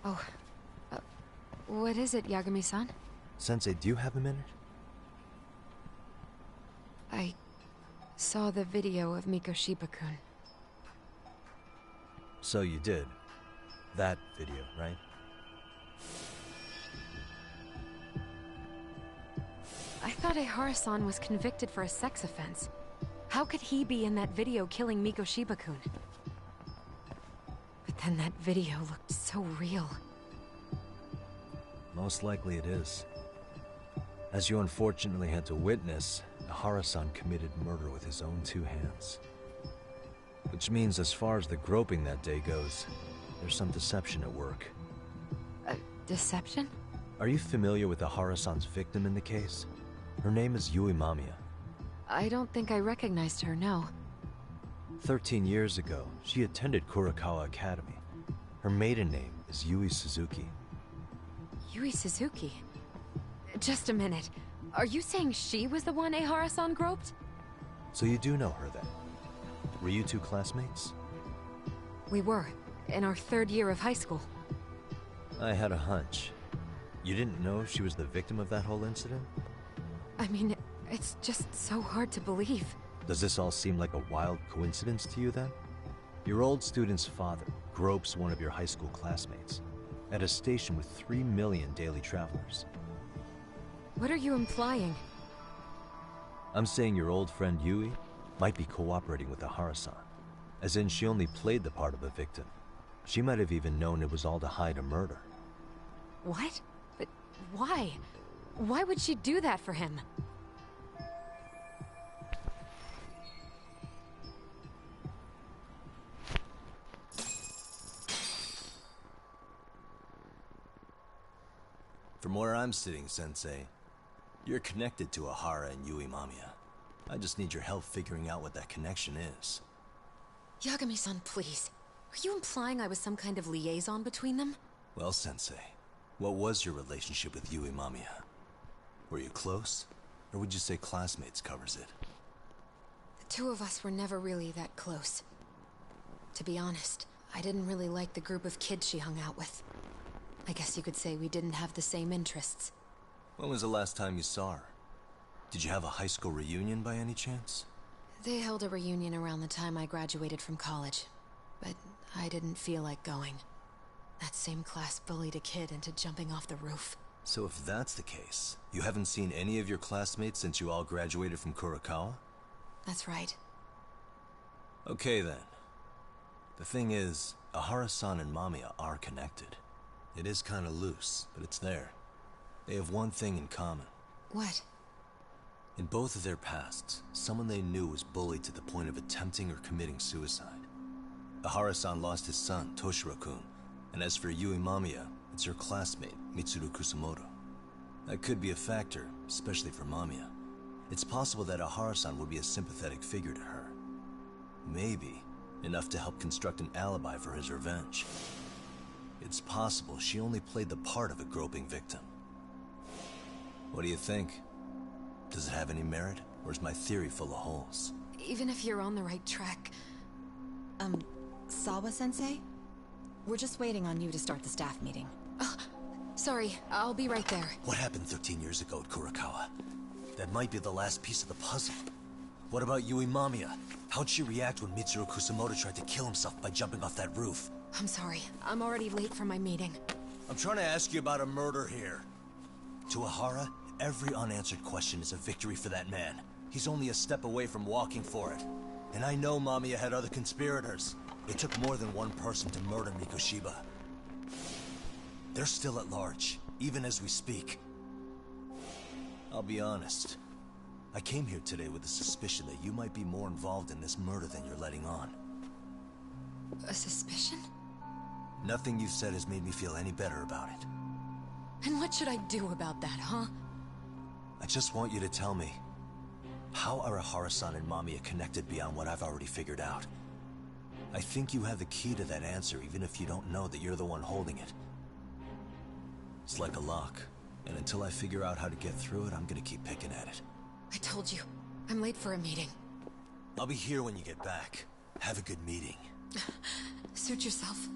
Oh, what is it, Yagami-san? Sensei, do you have a minute? I saw the video of Mikoshiba-kun. So you did. That video, right? thought Ehara-san was convicted for a sex offense. How could he be in that video killing Mikoshiba-kun? But then that video looked so real. Most likely it is. As you unfortunately had to witness, Ehara-san committed murder with his own two hands. Which means as far as the groping that day goes, there's some deception at work. Deception? Are you familiar with Ehara-san's victim in the case? Her name is Yui Mamiya. I don't think I recognized her, no. 13 years ago, she attended Kurakawa Academy. Her maiden name is Yui Suzuki. Yui Suzuki? Just a minute. Are you saying she was the one Ehara-san groped? So you do know her then? Were you two classmates? We were, in our 3rd year of high school. I had a hunch. You didn't know she was the victim of that whole incident? I mean, it's just so hard to believe. Does this all seem like a wild coincidence to you then? Your old student's father gropes one of your high school classmates at a station with 3 million daily travelers. What are you implying? I'm saying your old friend Yui might be cooperating with Ehara-san. As in, she only played the part of a victim. She might have even known it was all to hide a murder. What? But why? Why would she do that for him? From where I'm sitting, Sensei, you're connected to Ehara and Yui Mamiya. I just need your help figuring out what that connection is. Yagami-san, please. Are you implying I was some kind of liaison between them? Well, Sensei, what was your relationship with Yui Mamiya? Were you close? Or would you say classmates covers it? The two of us were never really that close. To be honest, I didn't really like the group of kids she hung out with. I guess you could say we didn't have the same interests. When was the last time you saw her? Did you have a high school reunion by any chance? They held a reunion around the time I graduated from college, but I didn't feel like going. That same class bullied a kid into jumping off the roof. So if that's the case, you haven't seen any of your classmates since you all graduated from Kurakawa? That's right. Okay then. The thing is, Ehara-san and Mamiya are connected. It is kinda loose, but it's there. They have one thing in common. What? In both of their pasts, someone they knew was bullied to the point of attempting or committing suicide. Ehara-san lost his son, Toshiro-kun, and as for Yui Mamiya, it's her classmate, Mitsuru Kusamoto. That could be a factor, especially for Mamiya. It's possible that Ehara-san would be a sympathetic figure to her. Maybe enough to help construct an alibi for his revenge. It's possible she only played the part of a groping victim. What do you think? Does it have any merit, or is my theory full of holes? Even if you're on the right track... Sawa-sensei? We're just waiting on you to start the staff meeting. Sorry, I'll be right there. What happened 13 years ago at Kurakawa? That might be the last piece of the puzzle. What about Yui Mamiya? How'd she react when Mitsuru Kusamoto tried to kill himself by jumping off that roof? I'm sorry, I'm already late for my meeting. I'm trying to ask you about a murder here. To Ehara, every unanswered question is a victory for that man. He's only a step away from walking for it. And I know Mamiya had other conspirators. It took more than one person to murder Mikoshiba. They're still at large, even as we speak. I'll be honest. I came here today with the suspicion that you might be more involved in this murder than you're letting on. A suspicion? Nothing you've said has made me feel any better about it. And what should I do about that, huh? I just want you to tell me, how are Ehara-san and Mamiya connected beyond what I've already figured out? I think you have the key to that answer, even if you don't know that you're the one holding it. It's like a lock, and until I figure out how to get through it, I'm gonna keep picking at it. I told you, I'm late for a meeting. I'll be here when you get back. Have a good meeting. Suit yourself.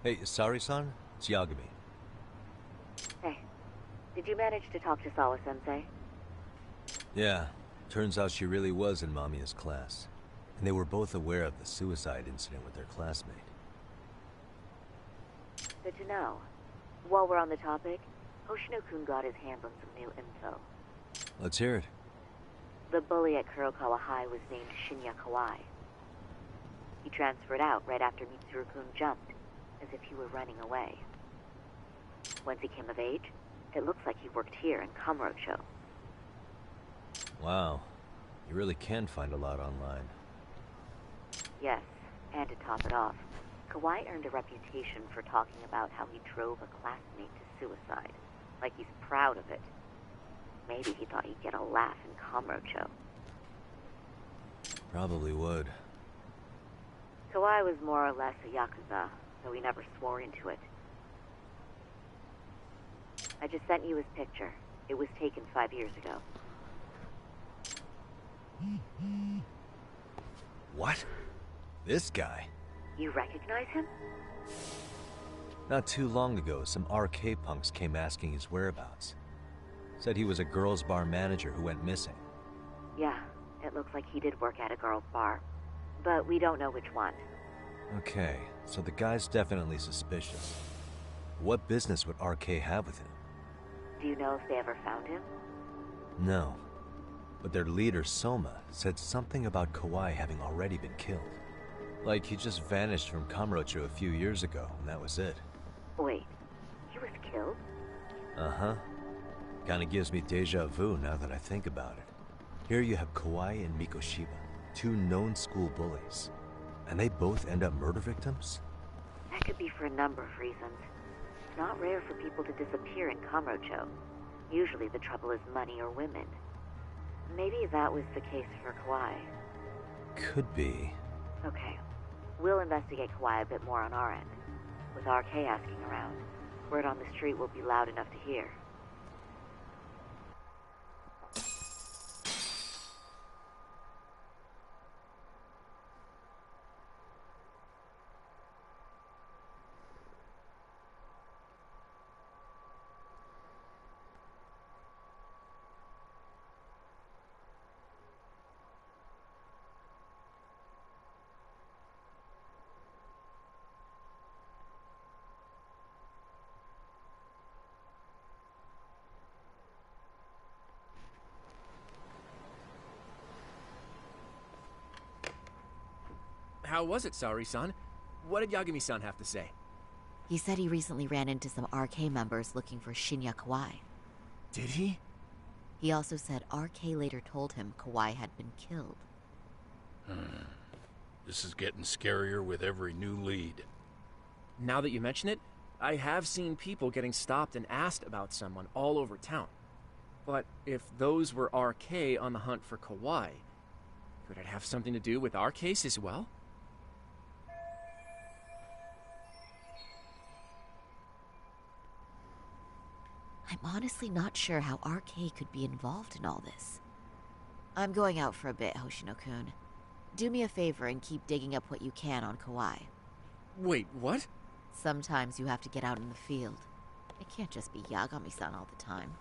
Hey, Sari-san? It's Yagami. Hey, did you manage to talk to Sawa-sensei? Yeah, turns out she really was in Mamiya's class. And they were both aware of the suicide incident with their classmate. Good to know. While we're on the topic, Hoshino-kun got his hands on some new info. Let's hear it. The bully at Kurokawa High was named Shinya Kawai. He transferred out right after Mitsuru-kun jumped, as if he were running away. Once he came of age, it looks like he worked here in Kamurocho. Wow. You really can find a lot online. Yes, and to top it off, Kawai earned a reputation for talking about how he drove a classmate to suicide, like he's proud of it. Maybe he thought he'd get a laugh in Kamurocho. Probably would. Kawai was more or less a yakuza, though he never swore into it. I just sent you his picture. It was taken 5 years ago. What? This guy? You recognize him? Not too long ago, some RK punks came asking his whereabouts. Said he was a girls' bar manager who went missing. Yeah, it looks like he did work at a girls' bar. But we don't know which one. Okay, so the guy's definitely suspicious. What business would RK have with him? Do you know if they ever found him? No. But their leader, Soma, said something about Kawai having already been killed. Like he just vanished from Kamurocho a few years ago, and that was it. Wait, he was killed? Uh-huh. Kinda gives me deja vu now that I think about it. Here you have Kawai and Mikoshiba, two known school bullies. And they both end up murder victims? That could be for a number of reasons. It's not rare for people to disappear in Kamurocho. Usually the trouble is money or women. Maybe that was the case for Kawai. Could be. Okay. We'll investigate Kawai a bit more on our end. With RK asking around, word on the street will be loud enough to hear. How was it, Sari-san? What did Yagami-san have to say? He said he recently ran into some RK members looking for Shinya Kawai. Did he? He also said RK later told him Kawai had been killed. This is getting scarier with every new lead. Now that you mention it, I have seen people getting stopped and asked about someone all over town. But if those were RK on the hunt for Kawai, could it have something to do with our case as well? I'm honestly not sure how RK could be involved in all this. I'm going out for a bit, Hoshino-kun. Do me a favor and keep digging up what you can on Kawai. Wait, what? Sometimes you have to get out in the field. It can't just be Yagami-san all the time.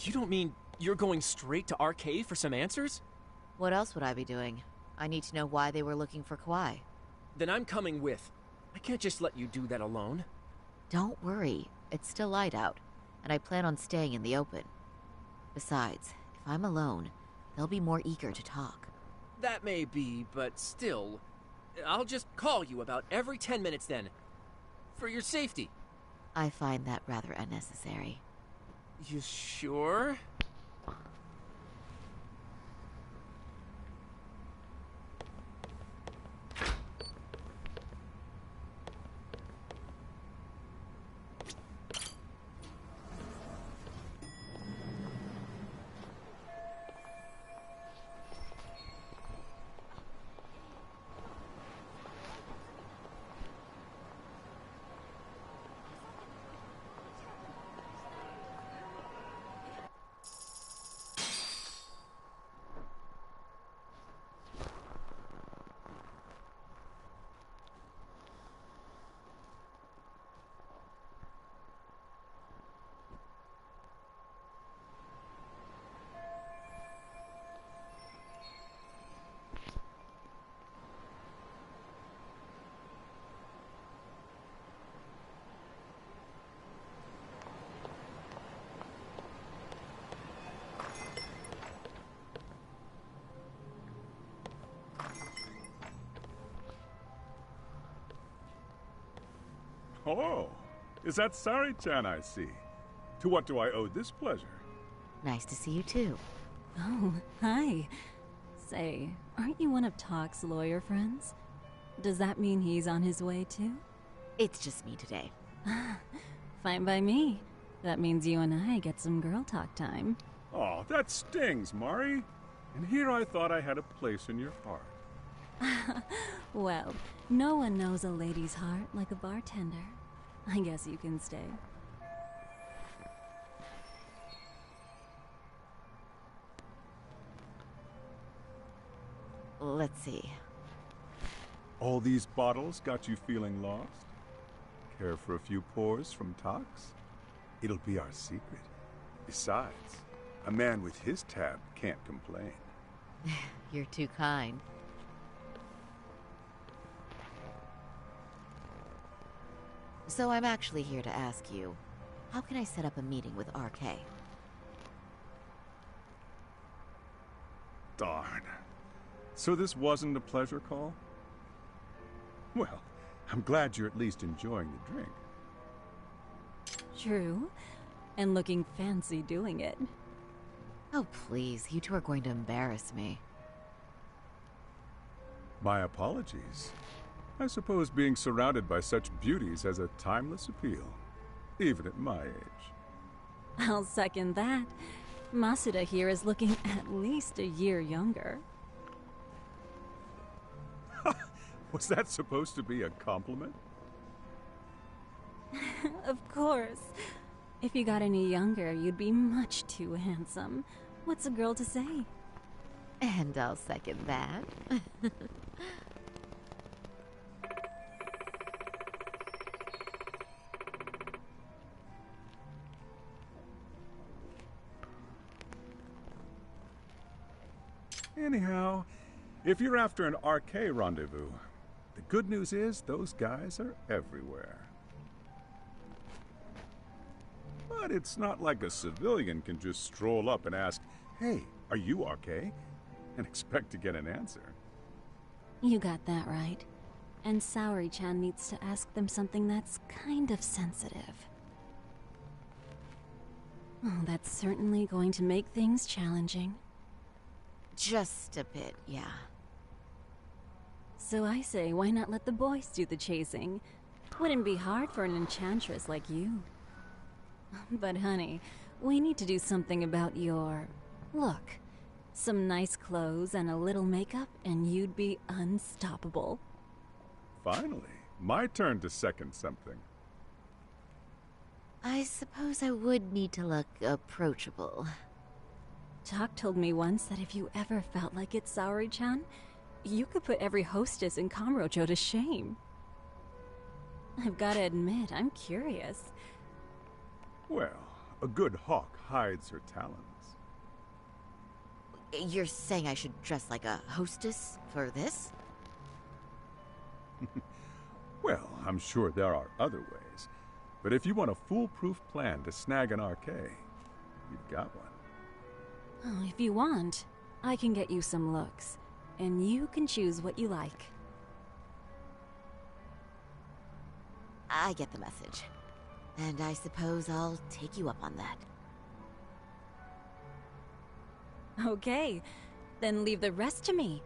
You don't mean you're going straight to RK for some answers? What else would I be doing? I need to know why they were looking for Kauai. Then I'm coming with. I can't just let you do that alone. Don't worry, it's still light out, and I plan on staying in the open. Besides, if I'm alone, they'll be more eager to talk. That may be, but still, I'll just call you about every 10 minutes then. For your safety. I find that rather unnecessary. You sure? Oh, is that Sari-chan I see? To what do I owe this pleasure? Nice to see you too. Oh, hi. Say, aren't you one of Talk's lawyer friends? Does that mean he's on his way too? It's just me today. Fine by me. That means you and I get some girl talk time. Oh, that stings, Mari. And here I thought I had a place in your heart. Well, no one knows a lady's heart like a bartender. I guess you can stay. Let's see. All these bottles got you feeling lost? Care for a few pours from Tox? It'll be our secret. Besides, a man with his tab can't complain. You're too kind. So I'm actually here to ask you, how can I set up a meeting with RK? Darn. So this wasn't a pleasure call? Well, I'm glad you're at least enjoying the drink. True. And looking fancy doing it. Oh, please. You two are going to embarrass me. My apologies. I suppose being surrounded by such beauties has a timeless appeal, even at my age. I'll second that. Masuda here is looking at least a year younger. Was that supposed to be a compliment? Of course. If you got any younger, you'd be much too handsome. What's a girl to say? And I'll second that. Anyhow, if you're after an RK rendezvous, the good news is those guys are everywhere. But it's not like a civilian can just stroll up and ask, "Hey, are you RK?" and expect to get an answer. You got that right. And Saori-chan needs to ask them something that's kind of sensitive. Oh, that's certainly going to make things challenging. Just a bit, yeah. So I say, why not let the boys do the chasing? Wouldn't be hard for an enchantress like you. But honey, we need to do something about your look. Some nice clothes and a little makeup, and you'd be unstoppable. Finally, my turn to second something. I suppose I would need to look approachable. Talk told me once that if you ever felt like it, Saori-chan, you could put every hostess in Kamurocho to shame. I've gotta admit, I'm curious. Well, A good hawk hides her talons. You're saying I should dress like a hostess for this? Well, I'm sure there are other ways. But if you want a foolproof plan to snag an arcade, you've got one. Oh, if you want, I can get you some looks. And you can choose what you like. I get the message. And I suppose I'll take you up on that. Okay, then leave the rest to me.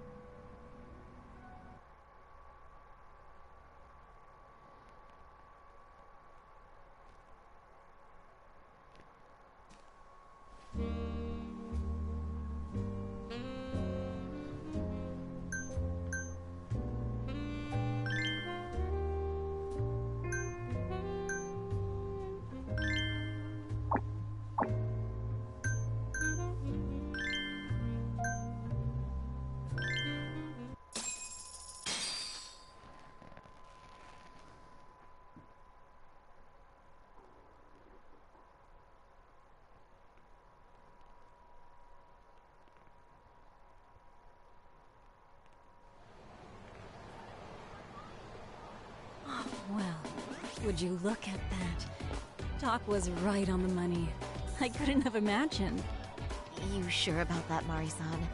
Well, would you look at that? Doc was right on the money. I couldn't have imagined. You sure about that, Mari-san?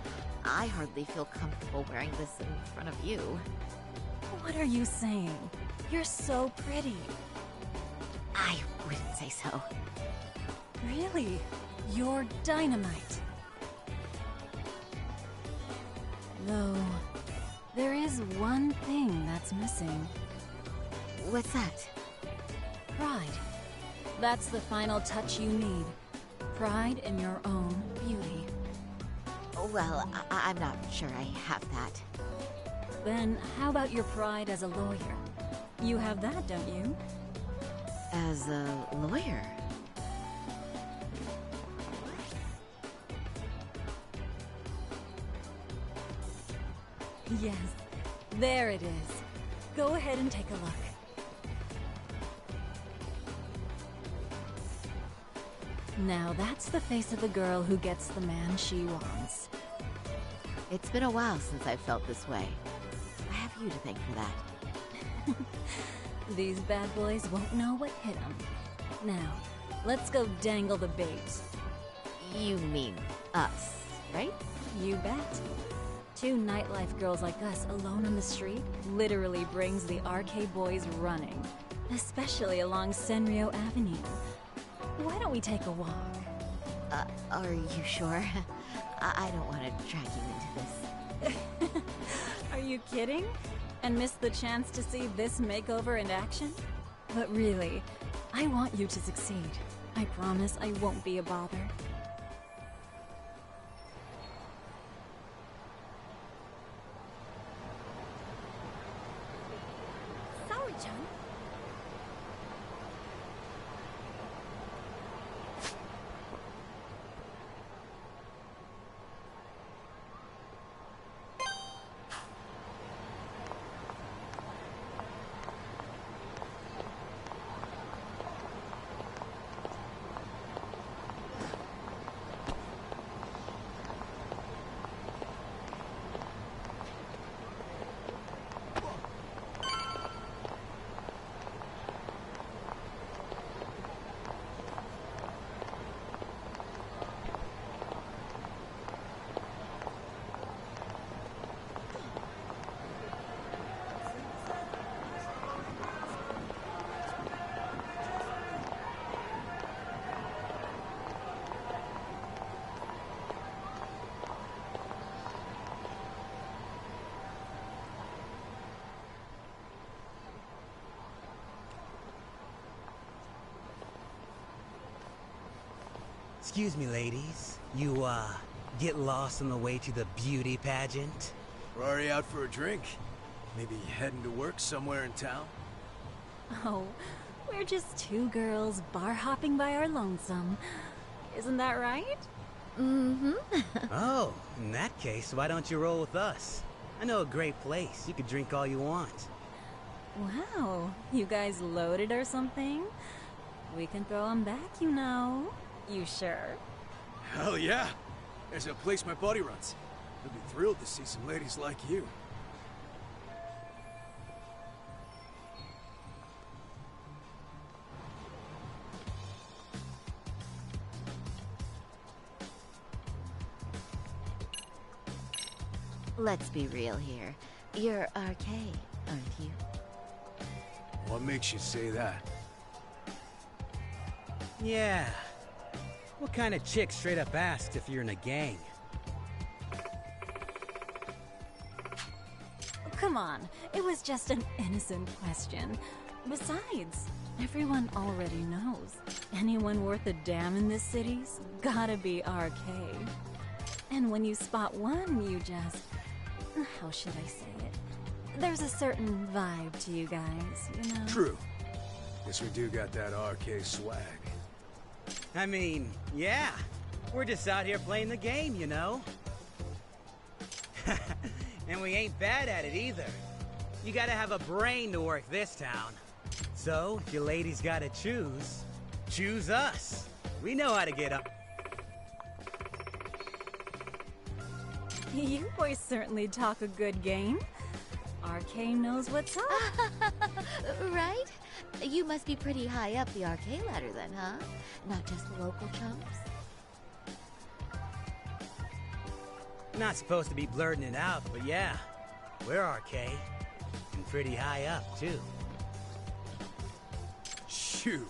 I hardly feel comfortable wearing this in front of you. What are you saying? You're so pretty. I wouldn't say so. Really? You're dynamite. Though, there is one thing that's missing. What's that? Pride. That's the final touch you need. Pride in your own beauty. Well, I'm not sure I have that. Then how about your pride as a lawyer? You have that, don't you? As a lawyer? Yes, there it is. Go ahead and take a look. Now that's the face of the girl who gets the man she wants. It's been a while since I've felt this way. I have you to thank for that. These bad boys won't know what hit them. Now, let's go dangle the bait. You mean us, right? You bet. Two nightlife girls like us alone on the street literally brings the arcade boys running. Especially along Senryo Avenue. Why don't we take a walk? Are you sure? I don't want to drag you into this. Are you kidding? And miss the chance to see this makeover in action? But really, I want you to succeed. I promise I won't be a bother. Sorry-chan. Excuse me, ladies. You, get lost on the way to the beauty pageant? Rory out for a drink? Maybe heading to work somewhere in town? Oh, we're just two girls bar hopping by our lonesome. Isn't that right? Mm-hmm. Oh, in that case, why don't you roll with us? I know a great place. You could drink all you want. Wow, you guys loaded or something? We can throw them back, you know. You sure? Hell yeah! There's a place my buddy runs. He'll be thrilled to see some ladies like you. Let's be real here. You're RK, aren't you? What makes you say that? Yeah. What kind of chick straight up asks if you're in a gang? Come on, it was just an innocent question. Besides, everyone already knows. Anyone worth a damn in this city's gotta be RK. And when you spot one, you just... how should I say it? There's a certain vibe to you guys, you know? True. Guess we do got that RK swag. I mean, yeah. We're just out here playing the game, you know? And we ain't bad at it either. You gotta have a brain to work this town. So, if you ladies gotta choose us. We know how to get up. You boys certainly talk a good game. RK knows what's up. Right? You must be pretty high up the RK ladder then, huh? Not just local chumps? Not supposed to be blurting it out, but yeah. We're RK. And pretty high up, too. Shoot.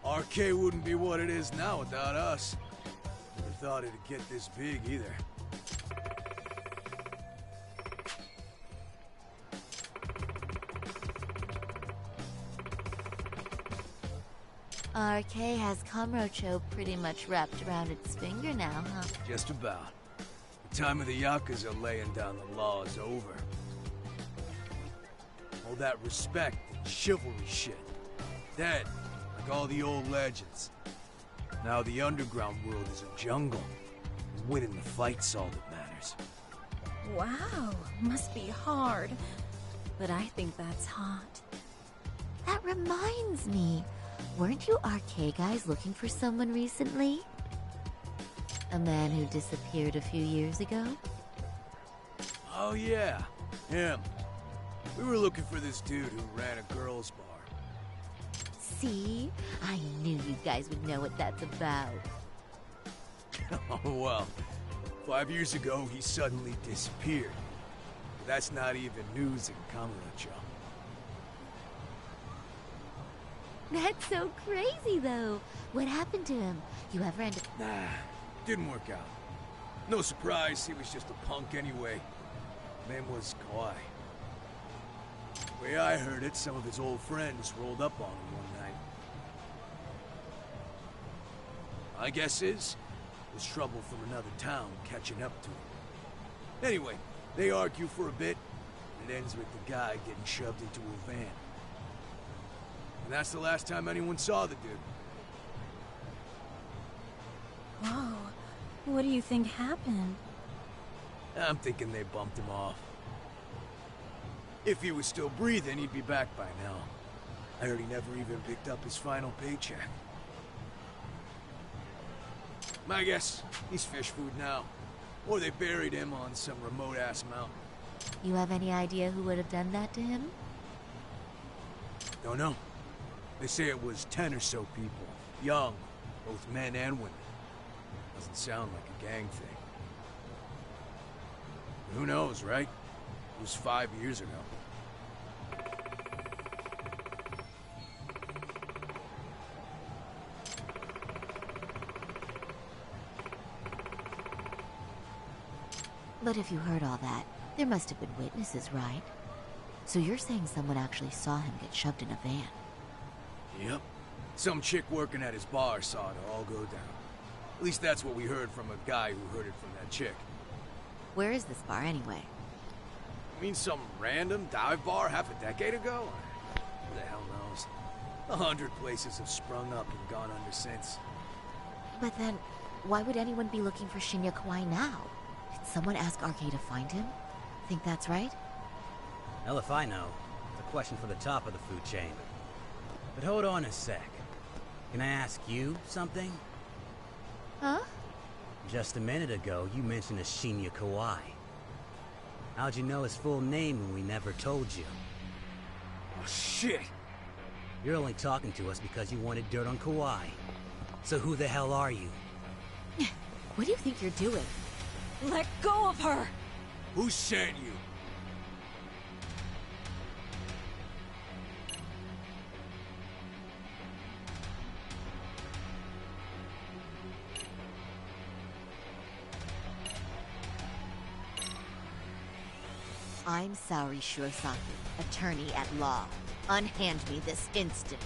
RK wouldn't be what it is now without us. Never thought it'd get this big either. RK has Kamurocho pretty much wrapped around its finger now, huh? Just about. The time of the Yakuza laying down the law is over. All that respect and chivalry shit. Dead, like all the old legends. Now the underground world is a jungle. And winning the fight's all that matters. Wow, must be hard. But I think that's hot. That reminds me. Weren't you RK guys looking for someone recently? A man who disappeared a few years ago? Oh yeah, him. We were looking for this dude who ran a girls' bar. See? I knew you guys would know what that's about. Oh well, 5 years ago he suddenly disappeared. But that's not even news in Kamurocho. That's so crazy, though. What happened to him? You ever ended... Nah, didn't work out. No surprise, he was just a punk anyway. Name was Kawhi. The way I heard it, some of his old friends rolled up on him one night. My guess is, it was trouble from another town catching up to him. Anyway, they argue for a bit, and it ends with the guy getting shoved into a van. And that's the last time anyone saw the dude. Whoa, what do you think happened? I'm thinking they bumped him off. If he was still breathing, he'd be back by now. I heard he never even picked up his final paycheck. My guess, he's fish food now. Or they buried him on some remote-ass mountain. You have any idea who would have done that to him? Don't know. They say it was 10 or so people. Young, both men and women. Doesn't sound like a gang thing. But who knows, right? It was 5 years ago. But if you heard all that, there must have been witnesses, right? So you're saying someone actually saw him get shoved in a van? Yep. Some chick working at his bar saw it all go down. At least that's what we heard from a guy who heard it from that chick. Where is this bar, anyway? You mean some random dive bar half a decade ago? Who the hell knows? 100 places have sprung up and gone under since. But then, why would anyone be looking for Shinya Kawai now? Did someone ask RK to find him? Think that's right? Hell if I know. It's a question for the top of the food chain. But hold on a sec. Can I ask you something? Huh? Just a minute ago, you mentioned Shinya Kawai. How'd you know his full name when we never told you? Oh, shit! You're only talking to us because you wanted dirt on Kawai. So who the hell are you? What do you think you're doing? Let go of her! Who sent you? I'm Saori Shirosaki, attorney at law. Unhand me this instant.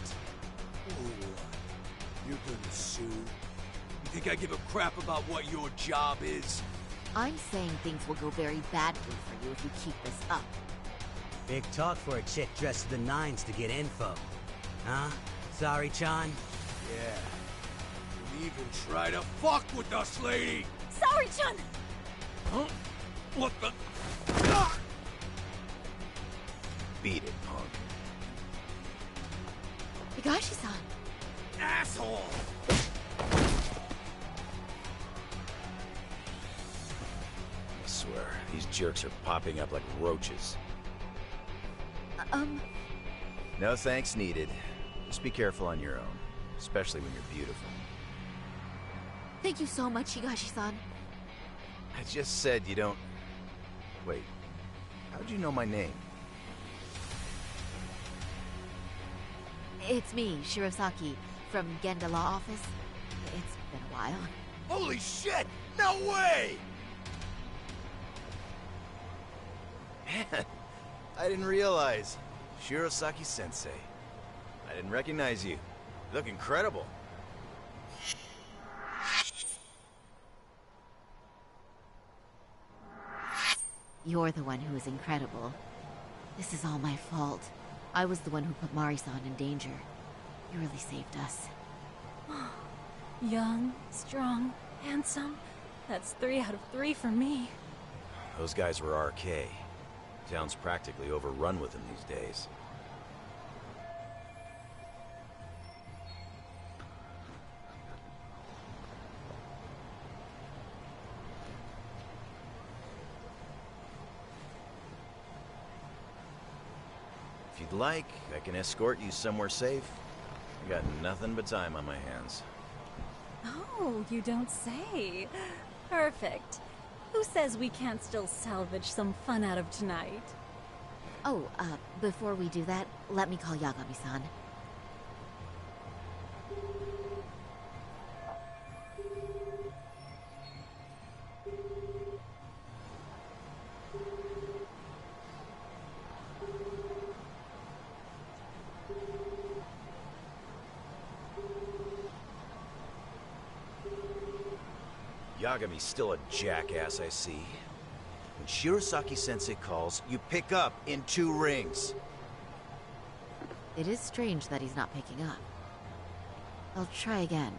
Oh, what? You're gonna sue? You think I give a crap about what your job is? I'm saying things will go very badly for you if you keep this up. Big talk for a chick dressed to the nines to get info. Huh? Sorry, Chan? Yeah. You even try to fuck with us, lady! Sorry, Chun! Huh? What the? Beat it, punk. Higashi-san! Asshole! I swear, these jerks are popping up like roaches. No thanks needed. Just be careful on your own, especially when you're beautiful. Thank you so much, Higashi-san. I just said you don't... Wait, how'd you know my name? It's me, Shirosaki, from Genda Law Office. It's been a while. Holy shit! No way! Man, I didn't realize. Shirosaki-sensei. I didn't recognize you. You look incredible. You're the one who is incredible. This is all my fault. I was the one who put Mari-san in danger. You really saved us. Young, strong, handsome. That's 3 out of 3 for me. Those guys were RK. Town's practically overrun with them these days. If you'd like, I can escort you somewhere safe. I got nothing but time on my hands. Oh, you don't say. Perfect. Who says we can't still salvage some fun out of tonight? Oh, before we do that, let me call Yagami-san. Yagami's still a jackass, I see. When Shirosaki-sensei calls, you pick up in 2 rings. It is strange that he's not picking up. I'll try again.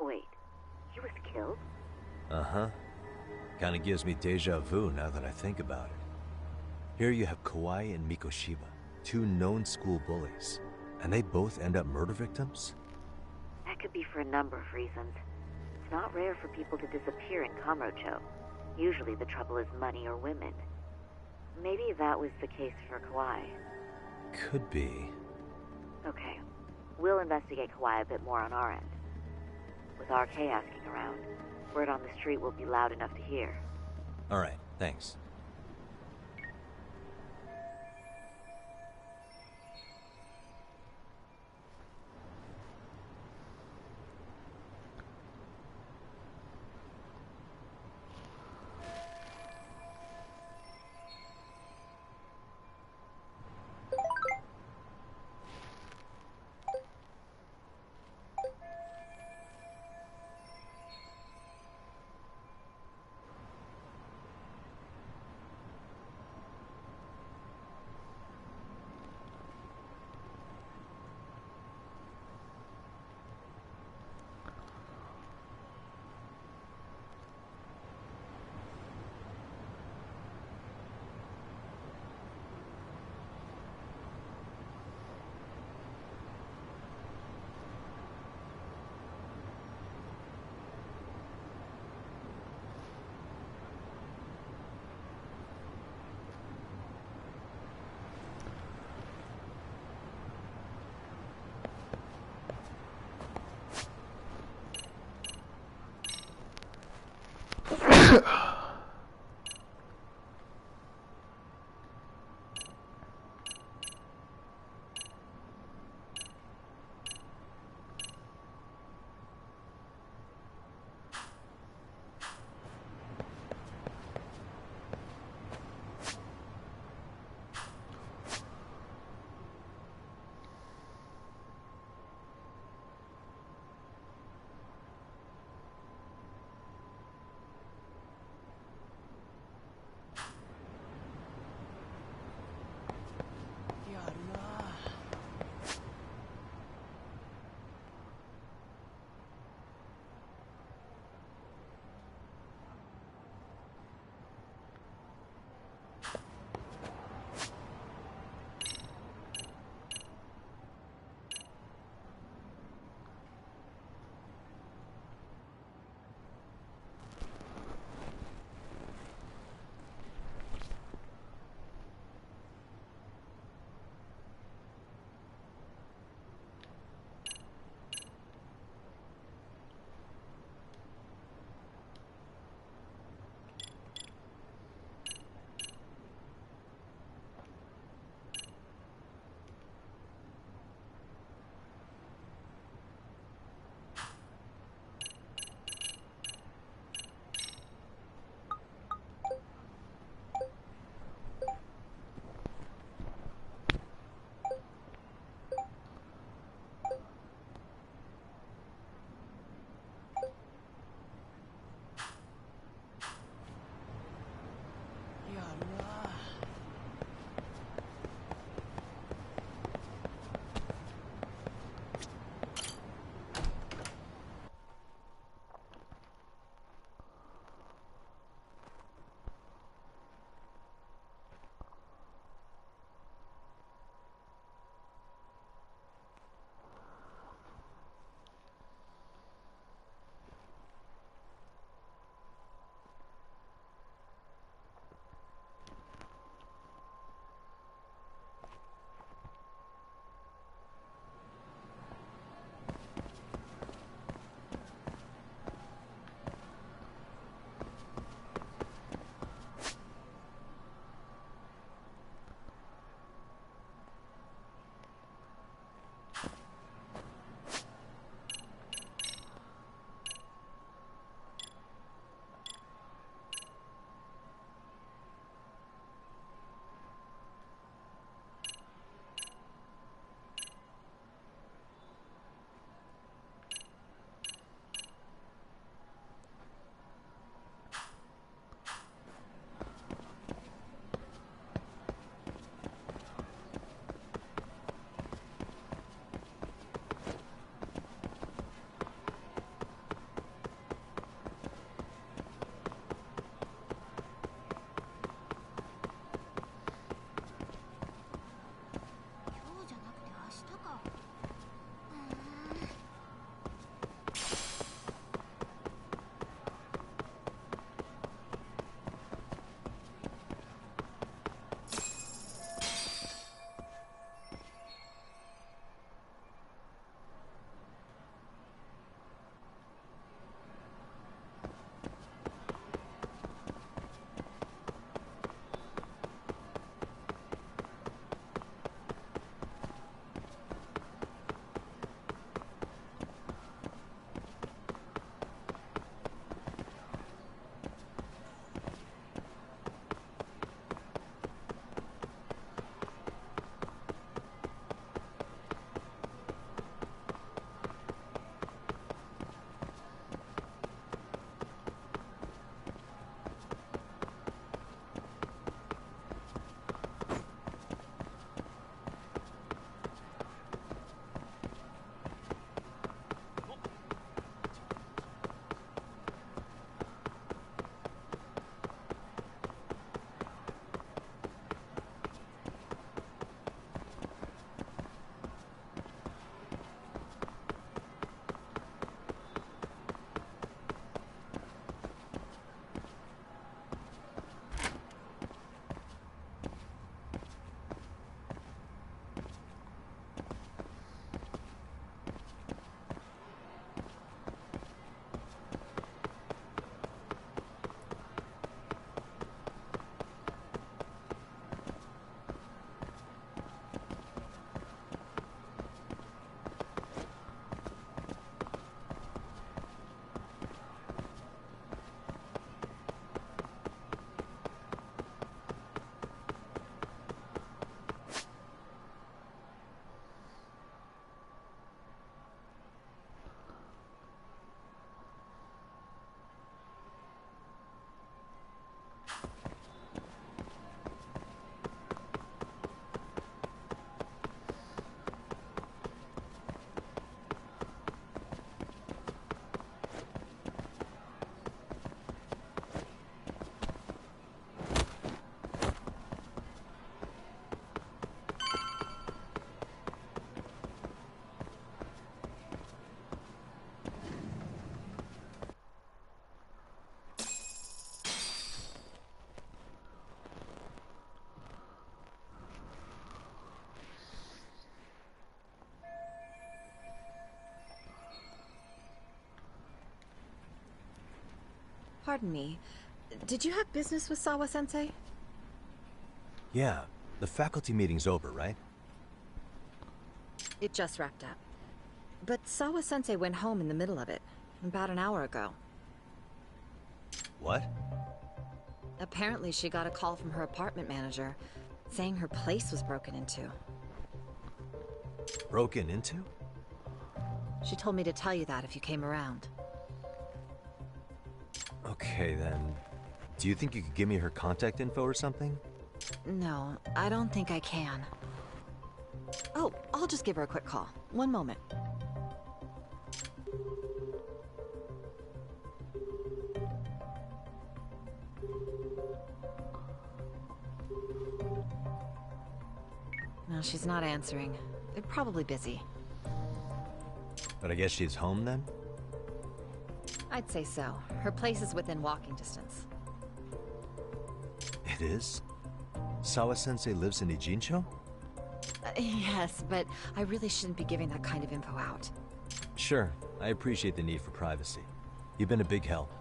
Wait, he was killed? Uh-huh. Kinda gives me deja vu now that I think about it. Here you have Kawai and Mikoshiba, 2 known school bullies, and they both end up murder victims? That could be for a number of reasons. It's not rare for people to disappear in Kamurocho. Usually the trouble is money or women. Maybe that was the case for Kawai. Could be. Okay. We'll investigate Kawai a bit more on our end. With RK asking around, word on the street will be loud enough to hear. Alright, thanks. Pardon me. Did you have business with Sawa-sensei? Yeah, the faculty meeting's over, right? It just wrapped up. But Sawa-sensei went home in the middle of it, about an hour ago. What? Apparently she got a call from her apartment manager, saying her place was broken into. Broken into? She told me to tell you that if you came around. Okay, then. Do you think you could give me her contact info or something? No, I don't think I can. Oh, I'll just give her a quick call. One moment. No, she's not answering. They're probably busy. But I guess she's home then? I'd say so. Her place is within walking distance. It is? Sawa-sensei lives in Ijincho? Yes, but I really shouldn't be giving that kind of info out. Sure, I appreciate the need for privacy. You've been a big help.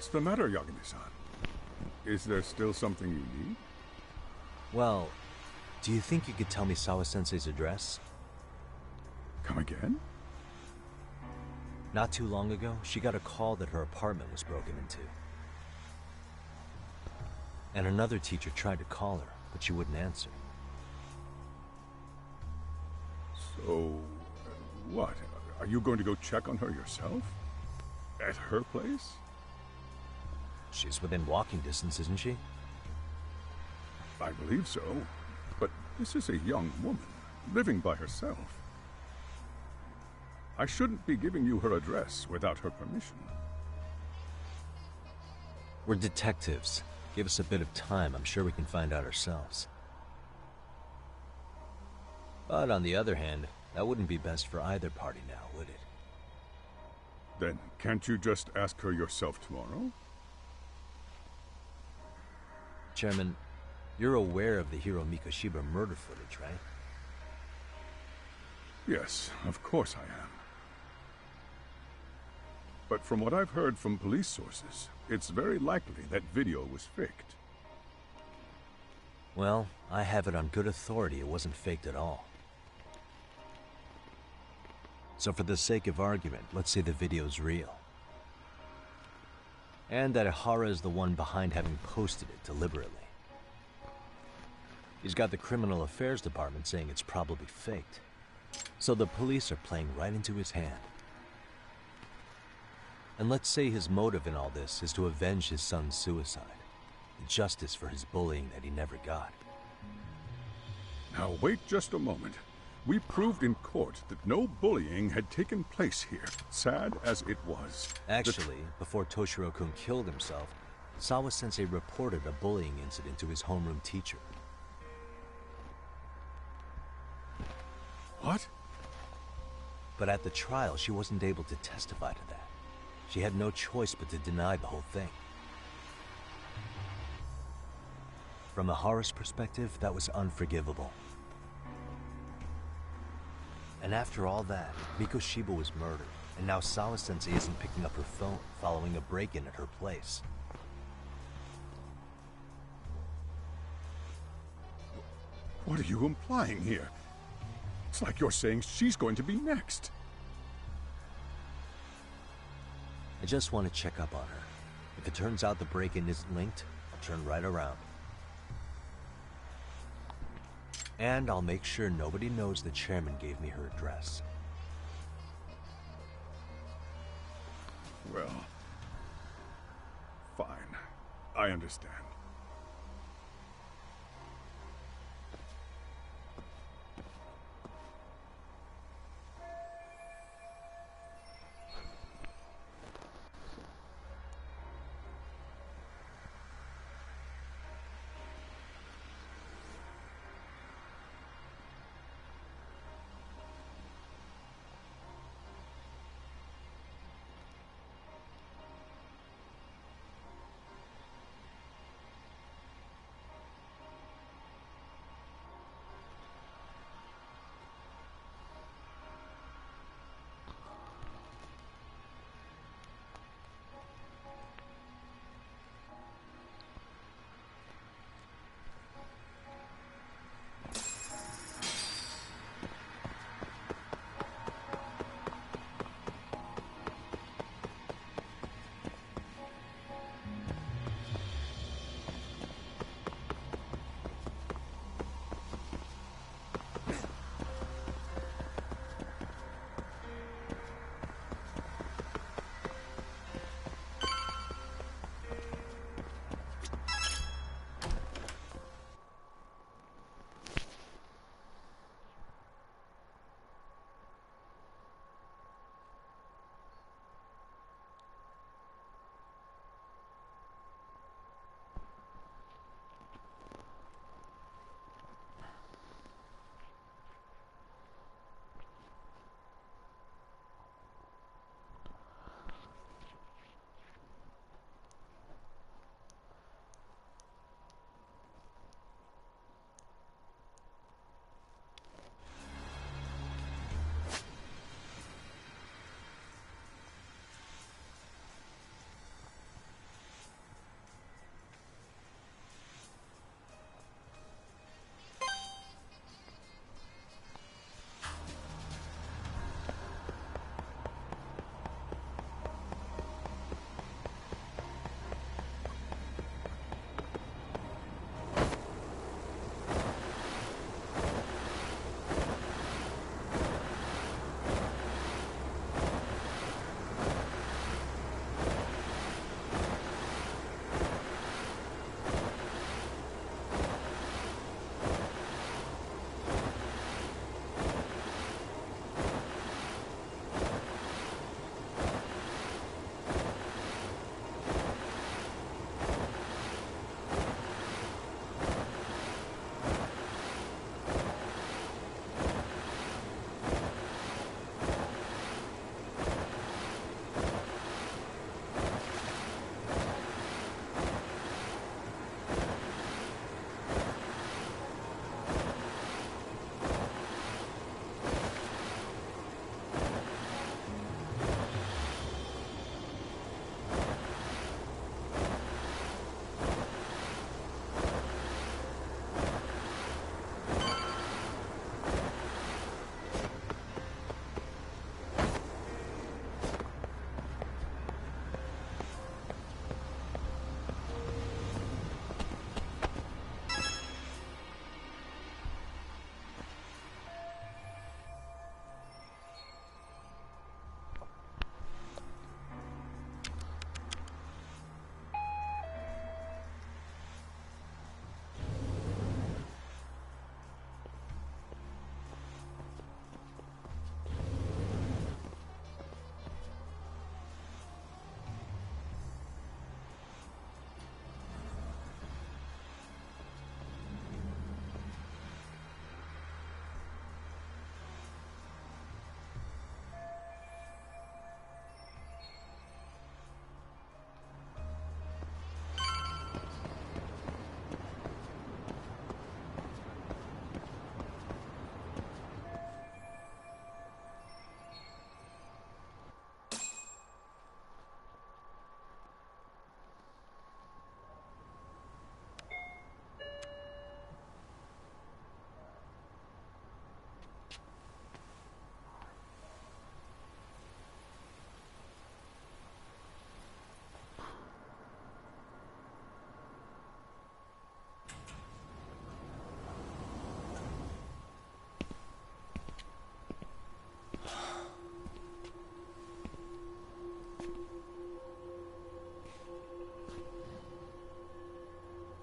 What's the matter, Yagami-san? Is there still something you need? Well, do you think you could tell me Sawa-sensei's address? Come again? Not too long ago, she got a call that her apartment was broken into. And another teacher tried to call her, but she wouldn't answer. So, what? Are you going to go check on her yourself? At her place? She's within walking distance, isn't she? I believe so. But this is a young woman, living by herself. I shouldn't be giving you her address without her permission. We're detectives. Give us a bit of time, I'm sure we can find out ourselves. But on the other hand, that wouldn't be best for either party now, would it? Then can't you just ask her yourself tomorrow? Chairman, you're aware of the Hiro Mikoshiba murder footage, right? Yes, of course I am. But from what I've heard from police sources, it's very likely that video was faked. Well, I have it on good authority it wasn't faked at all. So for the sake of argument, let's say the video's real. And that Ihara is the one behind having posted it deliberately. He's got the Criminal Affairs Department saying it's probably faked. So the police are playing right into his hand. And let's say his motive in all this is to avenge his son's suicide. Justice for his bullying that he never got. Now wait just a moment. We proved in court that no bullying had taken place here, sad as it was. Actually, before Toshiro-kun killed himself, Sawa-sensei reported a bullying incident to his homeroom teacher. What? But at the trial, she wasn't able to testify to that. She had no choice but to deny the whole thing. From Ihara's perspective, that was unforgivable. And after all that, Mikoshiba was murdered, and now Sawa-sensei isn't picking up her phone following a break-in at her place. What are you implying here? It's like you're saying she's going to be next. I just want to check up on her. If it turns out the break-in isn't linked, I'll turn right around. And I'll make sure nobody knows the chairman gave me her address. Well, fine. I understand.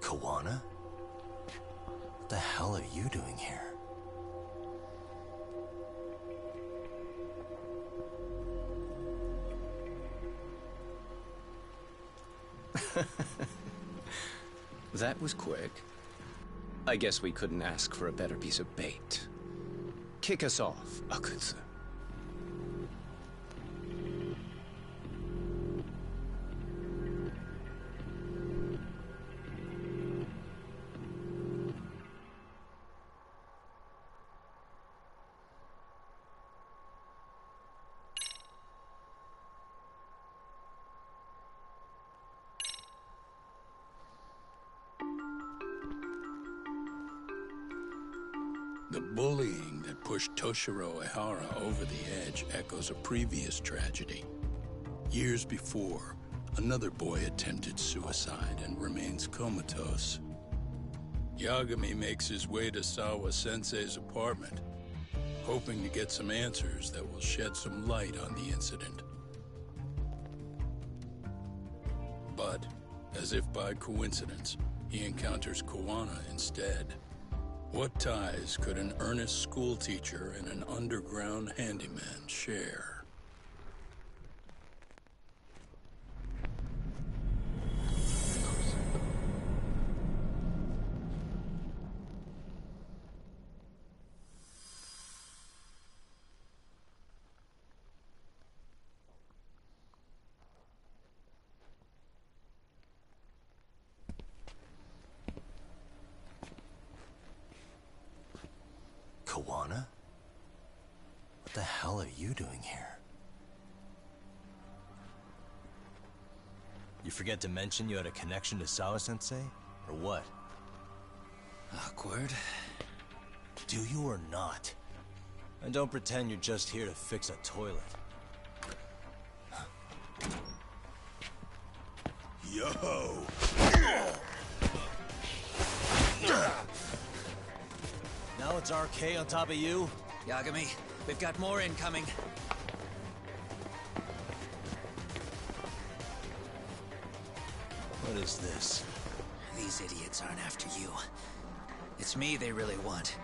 Kawana? What the hell are you doing here? That was quick. I guess we couldn't ask for a better piece of bait. Kick us off, Akutsu. The bullying that pushed Toshiro Ehara over the edge echoes a previous tragedy. Years before, another boy attempted suicide and remains comatose. Yagami makes his way to Sawa-sensei's apartment, hoping to get some answers that will shed some light on the incident. But, as if by coincidence, he encounters Kawana instead. What ties could an earnest schoolteacher and an underground handyman share? Kawana? What the hell are you doing here? You forget to mention you had a connection to Sawa-sensei? Or what? Awkward. Do you or not? And don't pretend you're just here to fix a toilet. Yo! Now it's RK on top of you? Yagami, we've got more incoming. What is this? These idiots aren't after you. It's me they really want.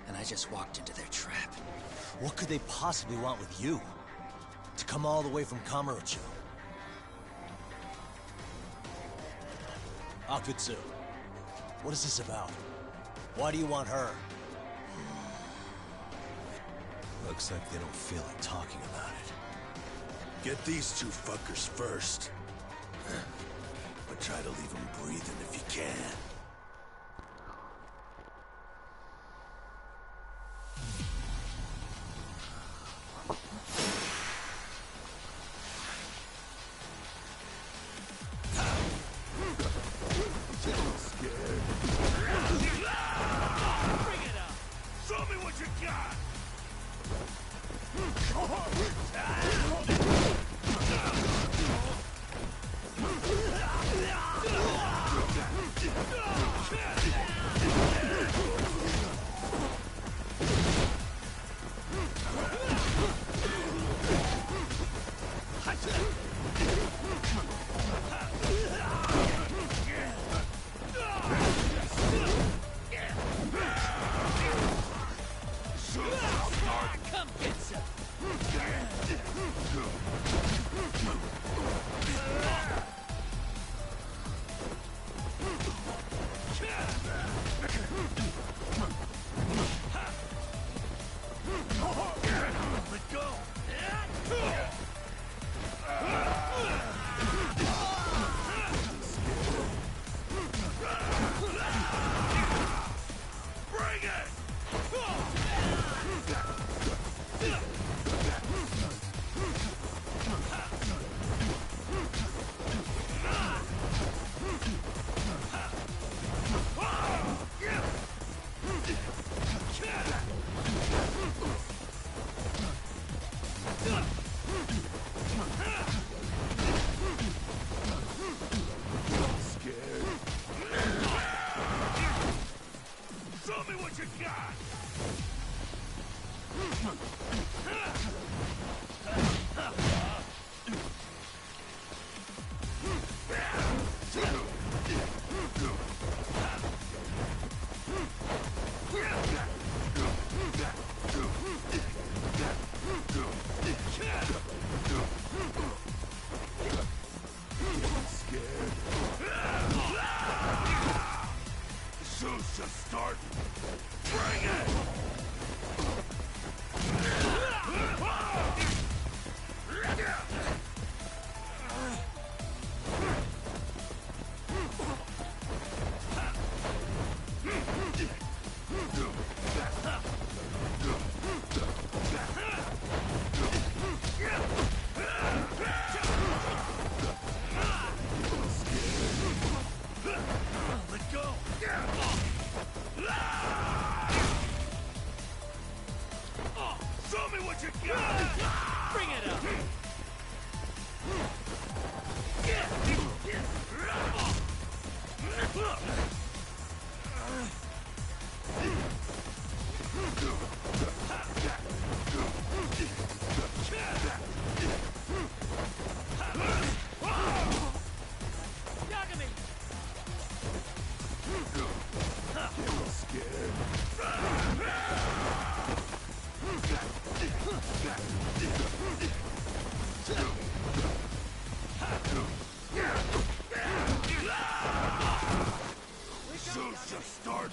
And I just walked into their trap. What could they possibly want with you? To come all the way from Kamurocho? Akutsu, what is this about? Why do you want her? Looks like they don't feel like talking about it. Get these two fuckers first. But try to leave them breathing if you can. just started.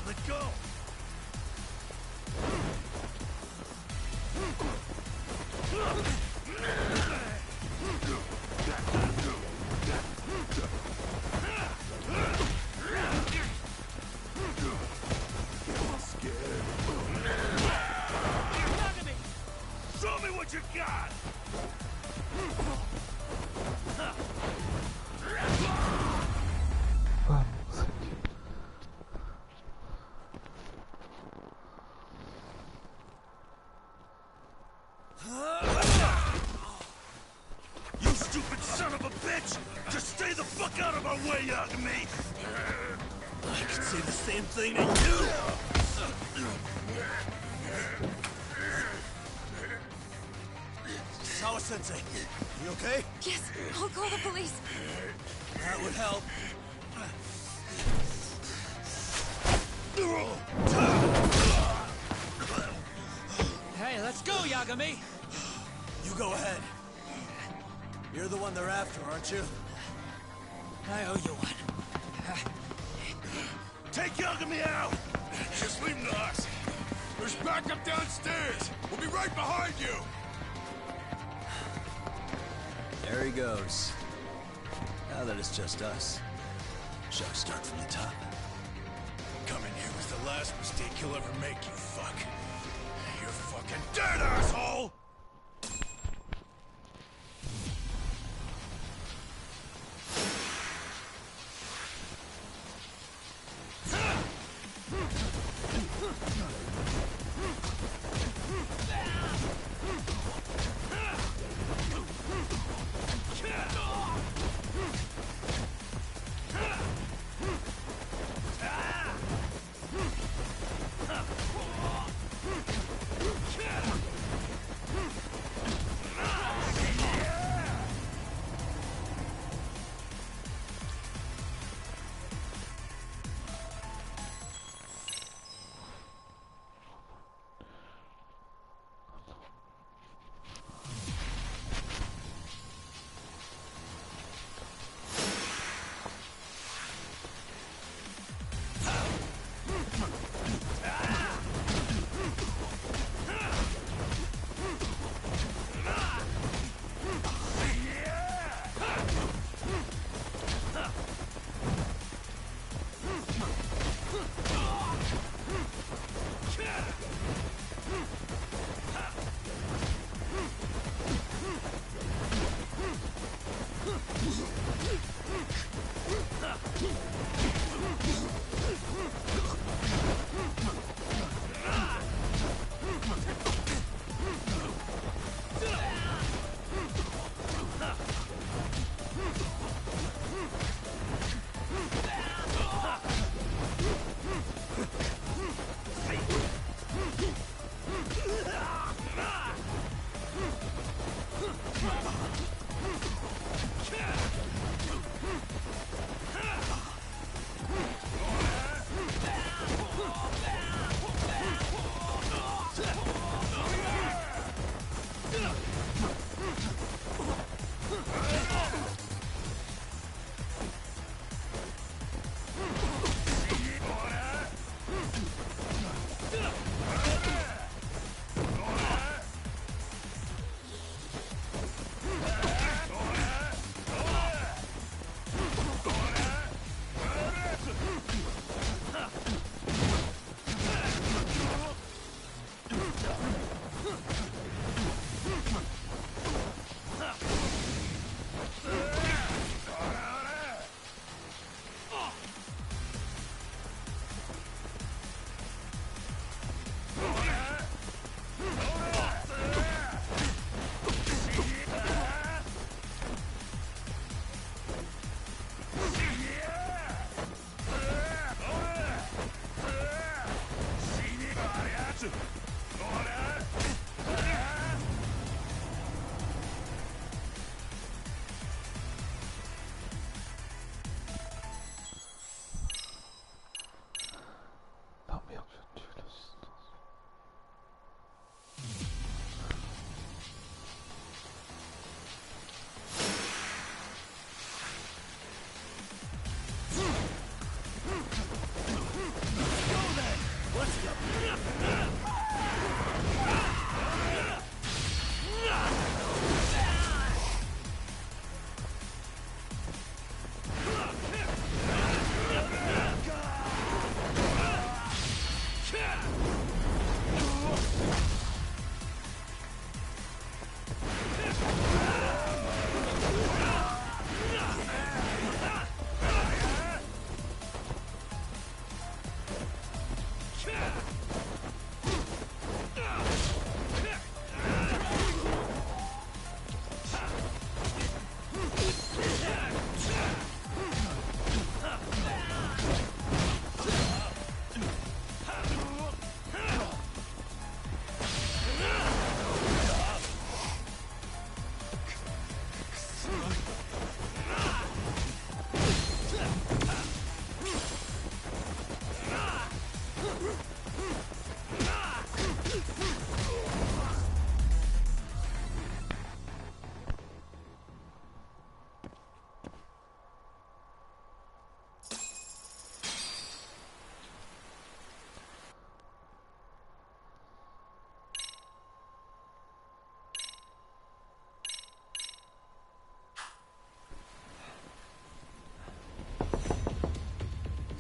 Let go. Show me what you got! You stupid son of a bitch! Just stay the fuck out of our way, Yagami! I could say the same thing to you! Sawa-sensei, you okay? Yes, I'll call the police. That would help. Hey, let's go, Yagami! You go ahead. You're the one they're after, aren't you? I owe you one. Take Yagami out! Just leave him to us. There's backup downstairs. We'll be right behind you. There he goes. Now that it's just us, shall we start from the top? Coming here was the last mistake you'll ever make, you fuck. You're fucking dead, asshole!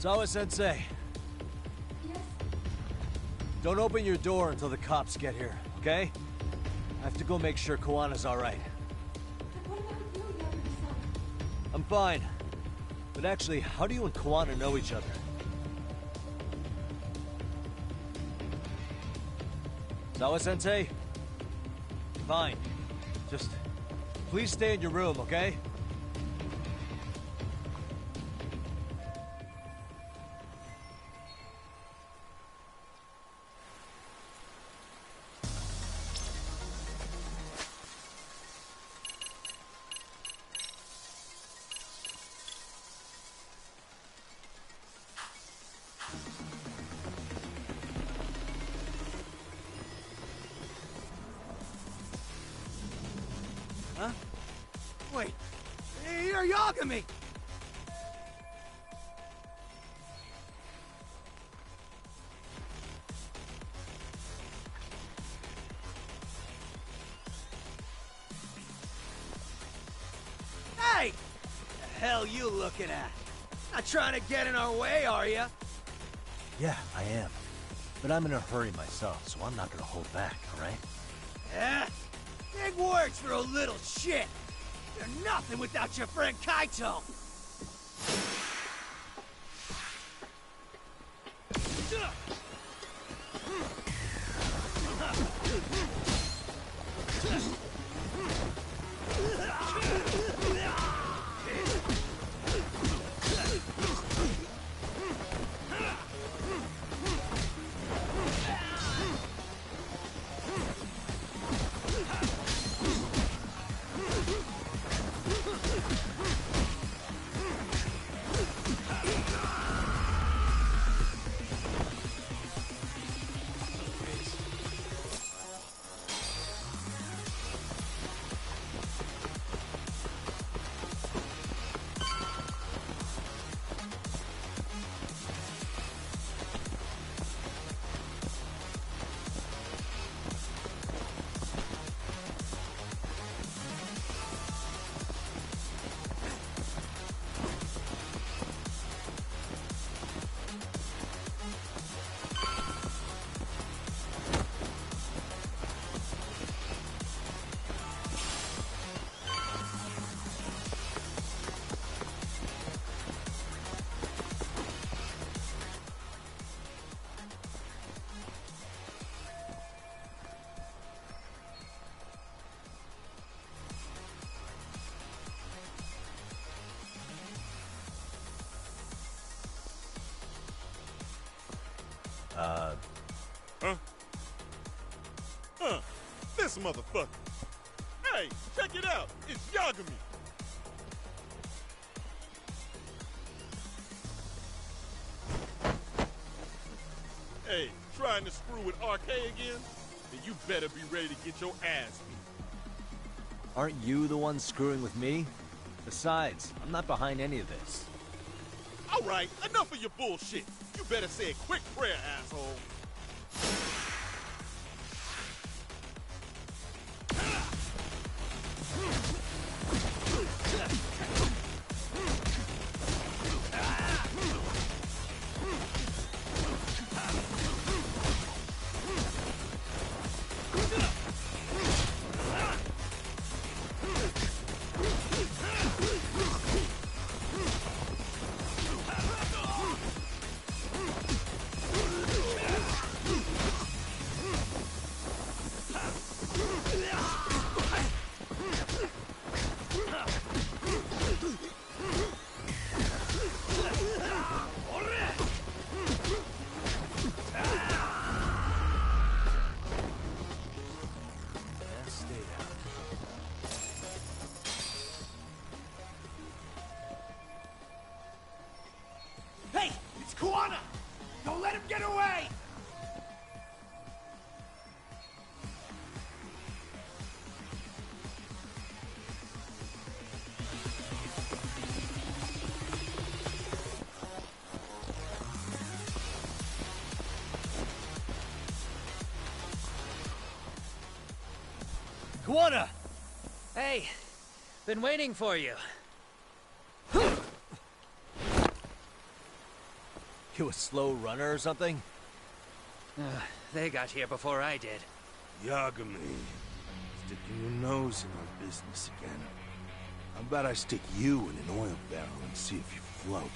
Sawa-sensei. Yes? Don't open your door until the cops get here, okay? I have to go make sure Koana's alright. What about you, Yagami-san? I'm fine. But actually, how do you and Koana know each other? Sawa-sensei? Fine. Just please stay in your room, okay? Huh? Wait, you're Yagami! Hey! The hell you looking at? Not trying to get in our way, are ya? Yeah, I am. But I'm in a hurry myself, so I'm not gonna hold back, alright? Yeah? Big words for a little shit! You're nothing without your friend Kaito! This motherfucker. Hey, check it out. It's Yagami. Hey, trying to screw with RK again? Then you better be ready to get your ass beat. Aren't you the one screwing with me? Besides, I'm not behind any of this. All right, enough of your bullshit. You better say a quick prayer, asshole. Hey, it's Koana! Don't let him get away! Koana! Hey, been waiting for you. You a slow runner or something? They got here before I did. Yagami, sticking your nose in our business again. How about I stick you in an oil barrel and see if you float?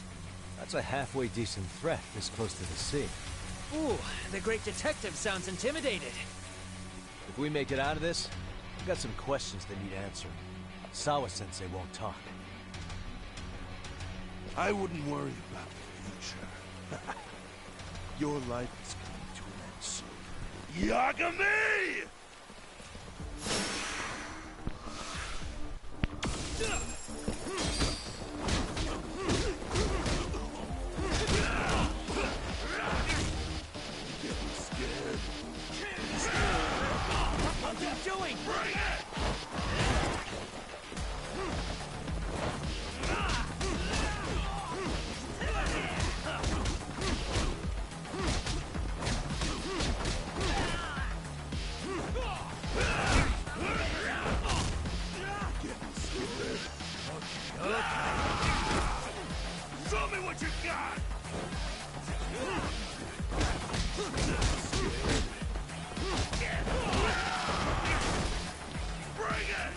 That's a halfway decent threat this close to the sea. Ooh, the great detective sounds intimidated. If we make it out of this, I've got some questions that need answering. Sawa-sensei won't talk. I wouldn't worry about the future. Your life is coming to an end soon. Yagami! What's he doing? Bring it! Show me what you got! Bring it!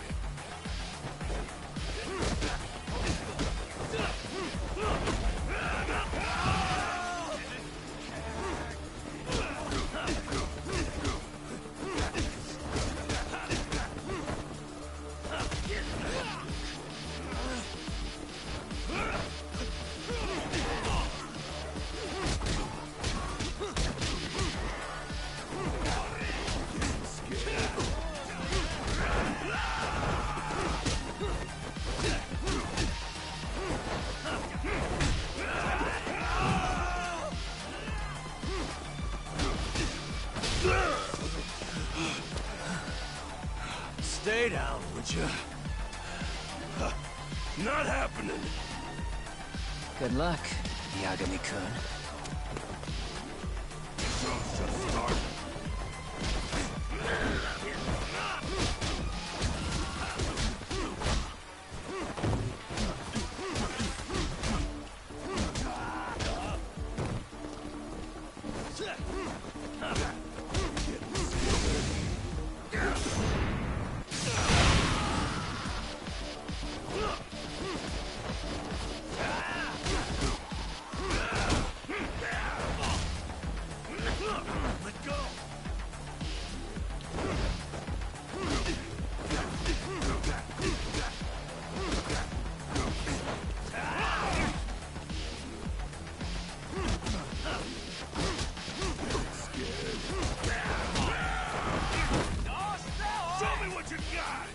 Stay down, would you? Not happening. Good luck, Yagami-kun. Just start. Let go! Show me what you got!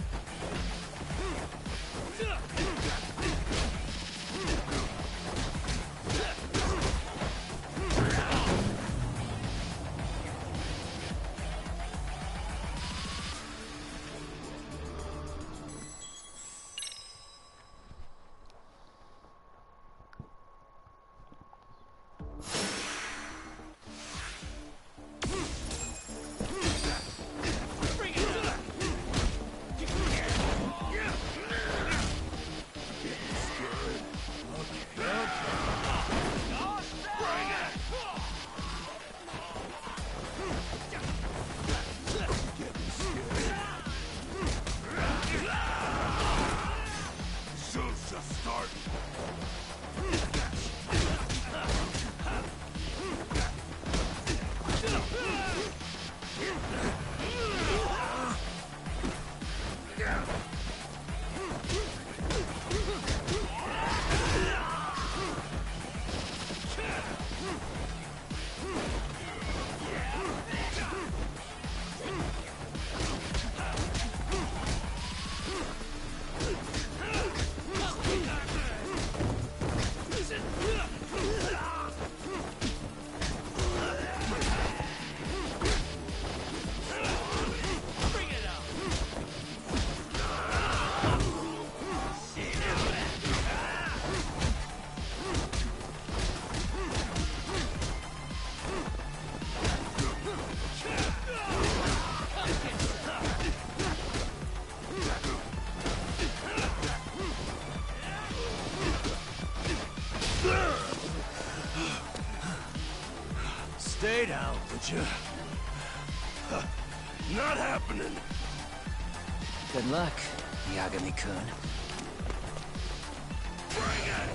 Show's just starting. Stay down, would you? Not happening. Good luck, Yagami-kun. Bring it!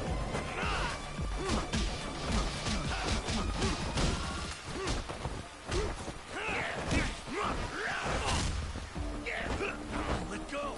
Let go!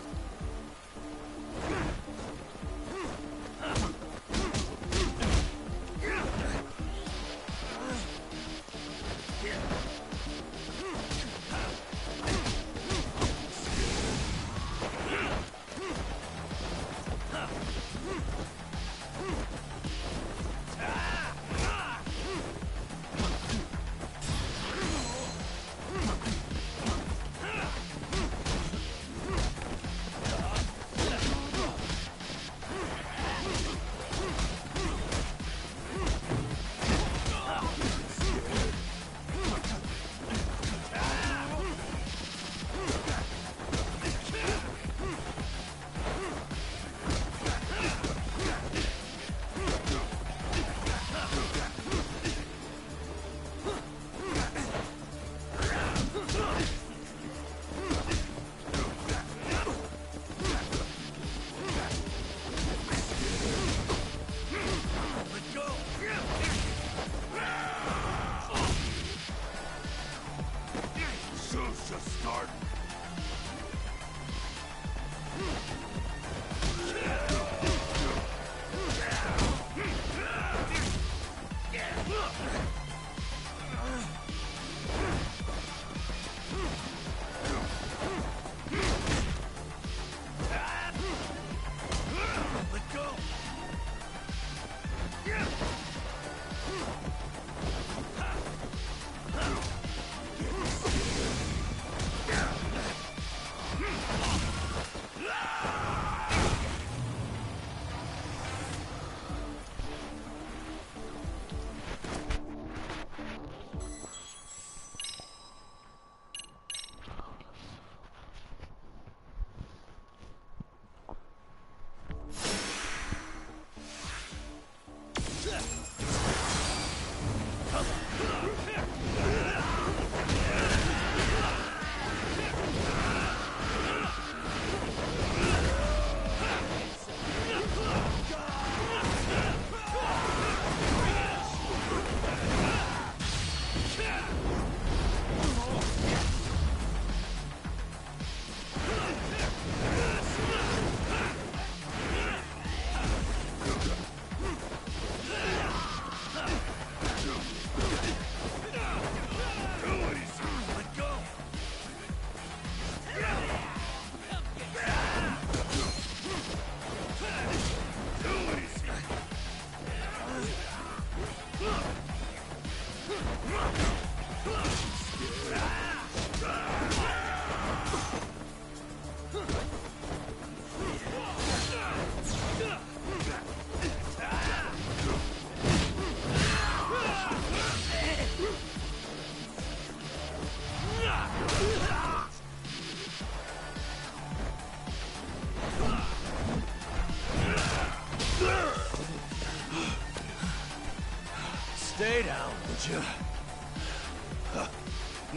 Stay down, would you?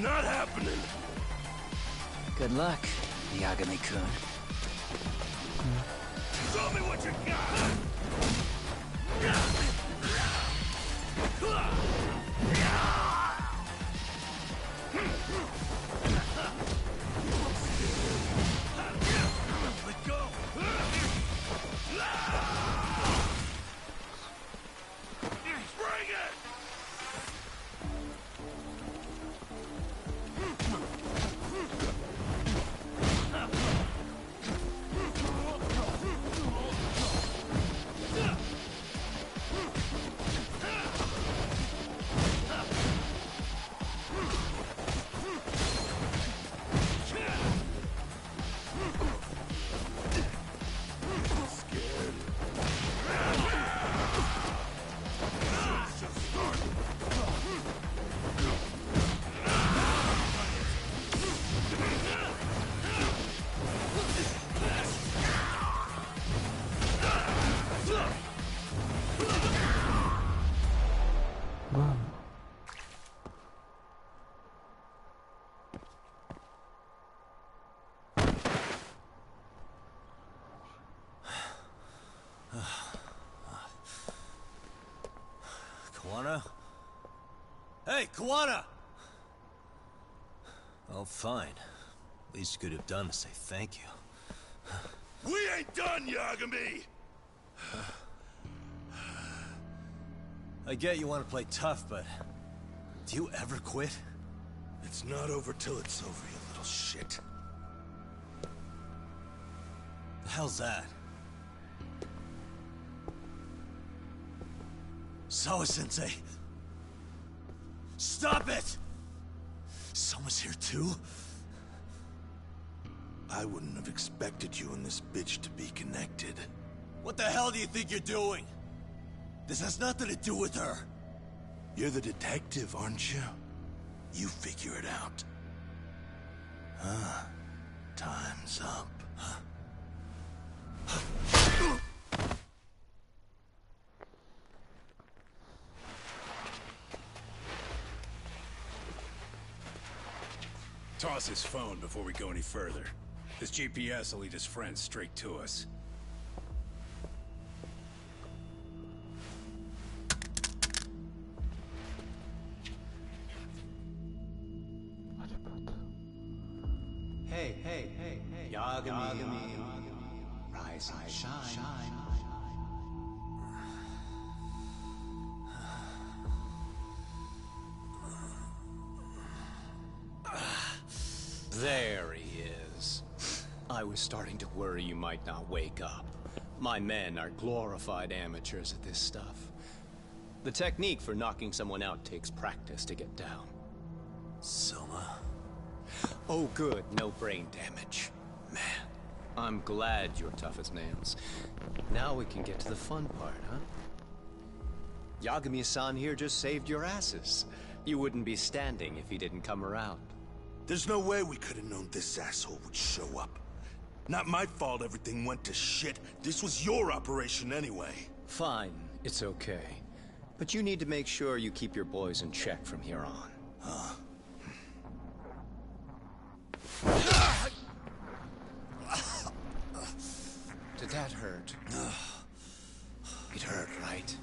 Not happening. Good luck, Yagami-kun. Show me what you got! Let go! Bring it! Kawana! Oh, fine. Least you could have done is say thank you. We ain't done, Yagami! I get you want to play tough, but do you ever quit? It's not over till it's over, you little shit. The hell's that? Sawa-sensei! Stop it! Someone's here too? I wouldn't have expected you and this bitch to be connected. What the hell do you think you're doing? This has nothing to do with her. You're the detective, aren't you? You figure it out. Huh? Time's up. Toss his phone before we go any further. This GPS will lead his friends straight to us. Hey, Yagami. Rise and shine. There he is. I was starting to worry you might not wake up. My men are glorified amateurs at this stuff. The technique for knocking someone out takes practice to get down. Soma? Oh good, no brain damage. Man, I'm glad you're tough as nails. Now we can get to the fun part, huh? Yagami-san here just saved your asses. You wouldn't be standing if he didn't come around. There's no way we could have known this asshole would show up. Not my fault everything went to shit. This was your operation anyway. Fine, it's okay. But you need to make sure you keep your boys in check from here on. Huh? Did that hurt? It hurt, right?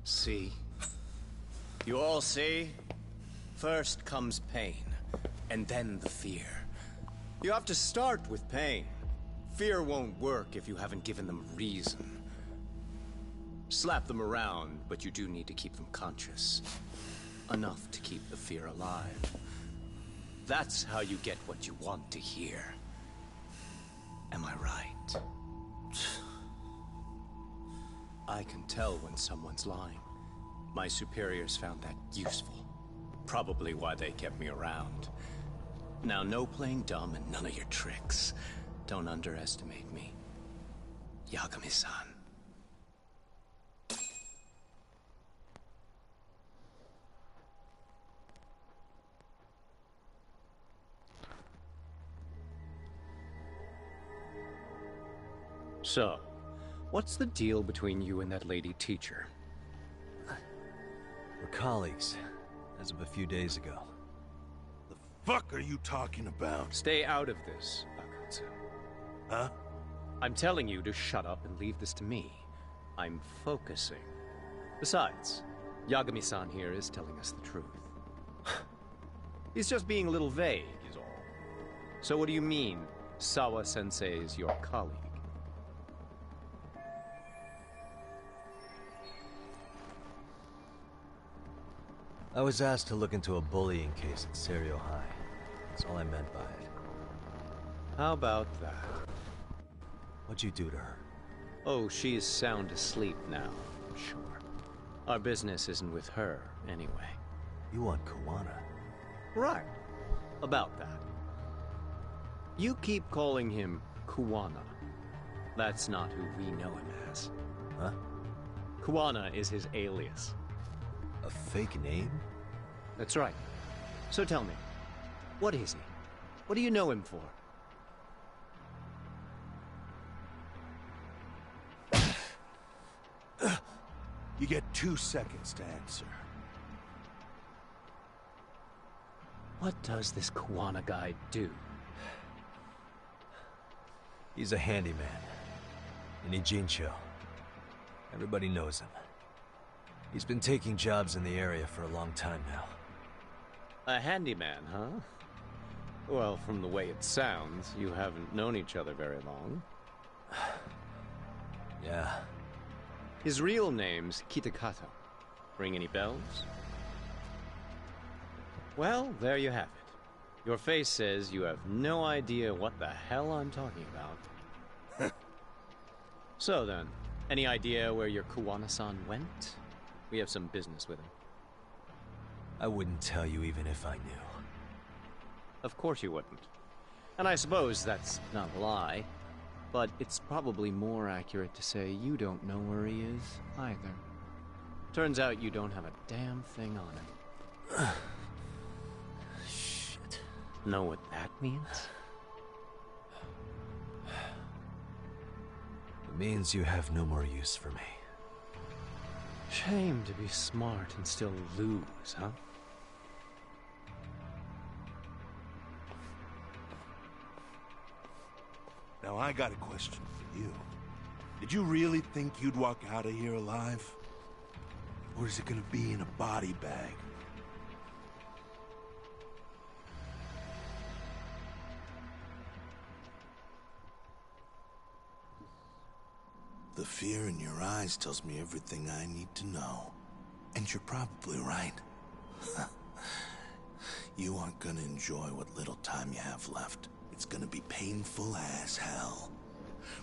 See? You all see? First comes pain, and then the fear. You have to start with pain. Fear won't work if you haven't given them reason. Slap them around, but you do need to keep them conscious. Enough to keep the fear alive. That's how you get what you want to hear. Am I right? I can tell when someone's lying. My superiors found that useful. Probably why they kept me around. Now, no playing dumb and none of your tricks. Don't underestimate me. Yagami-san. So, what's the deal between you and that lady teacher? We're colleagues, as of a few days ago. The fuck are you talking about? Stay out of this, Akatsu. Huh? I'm telling you to shut up and leave this to me. I'm focusing. Besides, Yagami-san here is telling us the truth. He's just being a little vague, is all. So what do you mean, Sawa-sensei is your colleague? I was asked to look into a bullying case at Serio High. That's all I meant by it. How about that? What'd you do to her? Oh, she's sound asleep now, I'm sure. Our business isn't with her, anyway. You want Kawana? Right. About that. You keep calling him Kawana. That's not who we know him as. Huh? Kawana is his alias. A fake name? That's right. So tell me, what is he? What do you know him for? You get 2 seconds to answer. What does this Kawana guy do? He's a handyman. In Ijincho. Everybody knows him. He's been taking jobs in the area for a long time now. A handyman, huh? Well, from the way it sounds, you haven't known each other very long. Yeah. His real name's Kitakato. Ring any bells? Well, there you have it. Your face says you have no idea what the hell I'm talking about. So then, any idea where your Kuwana-san went? We have some business with him. I wouldn't tell you even if I knew. Of course you wouldn't. And I suppose that's not a lie. But it's probably more accurate to say you don't know where he is, either. Turns out you don't have a damn thing on him. Shit. Know what that means? It means you have no more use for me. Shame to be smart and still lose, huh? Now I got a question for you. Did you really think you'd walk out of here alive? Or is it gonna be in a body bag? The fear in your eyes tells me everything I need to know. And you're probably right. You aren't gonna enjoy what little time you have left. It's gonna be painful as hell.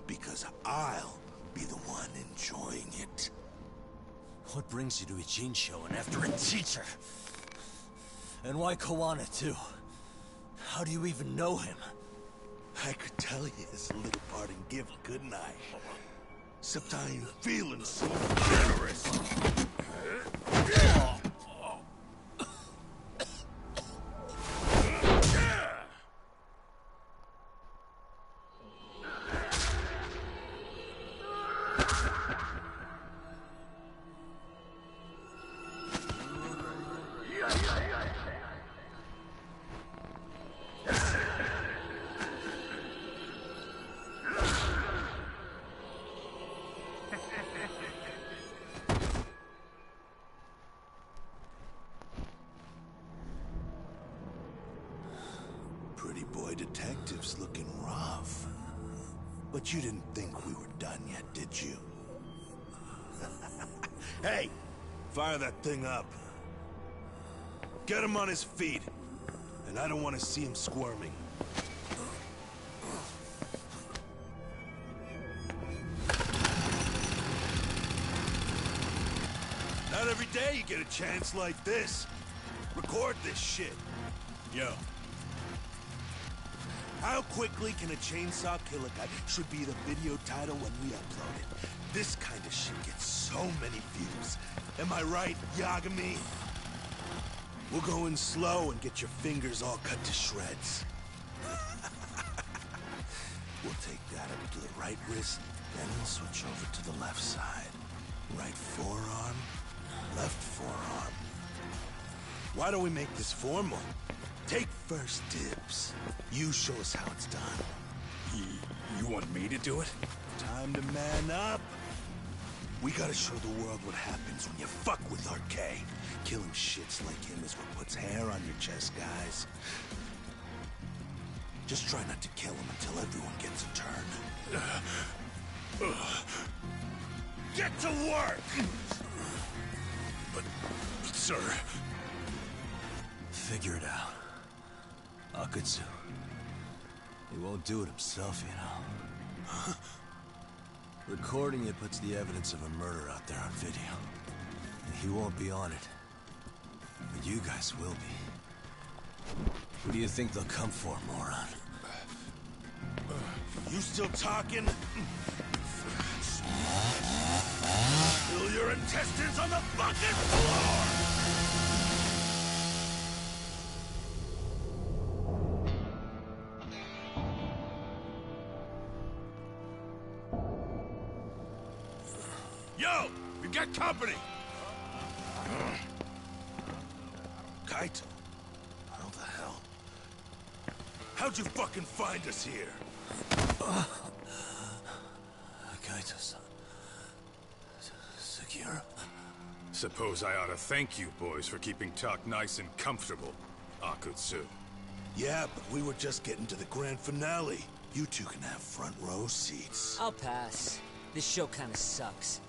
Because I'll be the one enjoying it. What brings you to Ijincho and after a teacher? And why Kawana, too? How do you even know him? I could tell you his little parting gift, couldn't I? Except I ain't feeling so generous. Pretty boy detectives looking rough. But you didn't think we were done yet, did you? Hey! Fire that thing up. Get him on his feet. And I don't want to see him squirming. Not every day you get a chance like this. Record this shit. Yo. How quickly can a chainsaw kill a guy should be the video title when we upload it. This kind of shit gets so many views. Am I right, Yagami? We'll go in slow and get your fingers all cut to shreds. We'll take that up to the right wrist, then we'll switch over to the left side. Right forearm, left forearm. Why don't we make this formal? Take first dibs. You show us how it's done. You want me to do it? Time to man up. We gotta show the world what happens when you fuck with Arcade. Killing shits like him is what puts hair on your chest, guys. Just try not to kill him until everyone gets a turn. Get to work! But sir... Figure it out. Akutsu. He won't do it himself, you know. Recording it puts the evidence of a murder out there on video. And he won't be on it. But you guys will be. Who do you think they'll come for, moron? You still talking? Spill your intestines on the fucking floor! Yo! We've got company! Kaito? How the hell? How'd you fucking find us here? Suppose I ought to thank you boys for keeping talk nice and comfortable, Akutsu. Yeah, but we were just getting to the grand finale. You two can have front row seats. I'll pass. This show kinda sucks.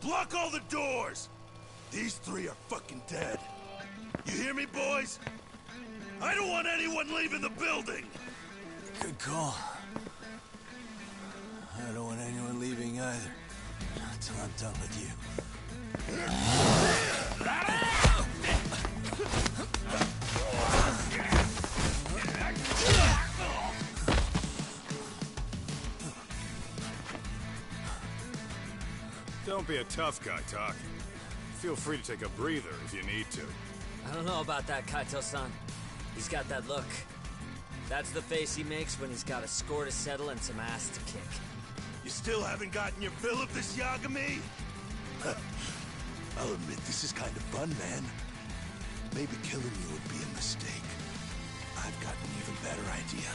Block all the doors! These three are fucking dead. You hear me, boys? I don't want anyone leaving the building! Good call. I don't want anyone leaving either. Not till I'm done with you. Don't be a tough guy, Talk. Feel free to take a breather if you need to. I don't know about that, Kaito-san. He's got that look. That's the face he makes when he's got a score to settle and some ass to kick. You still haven't gotten your fill of this, Yagami? I'll admit, this is kind of fun, man. Maybe killing you would be a mistake. I've got an even better idea.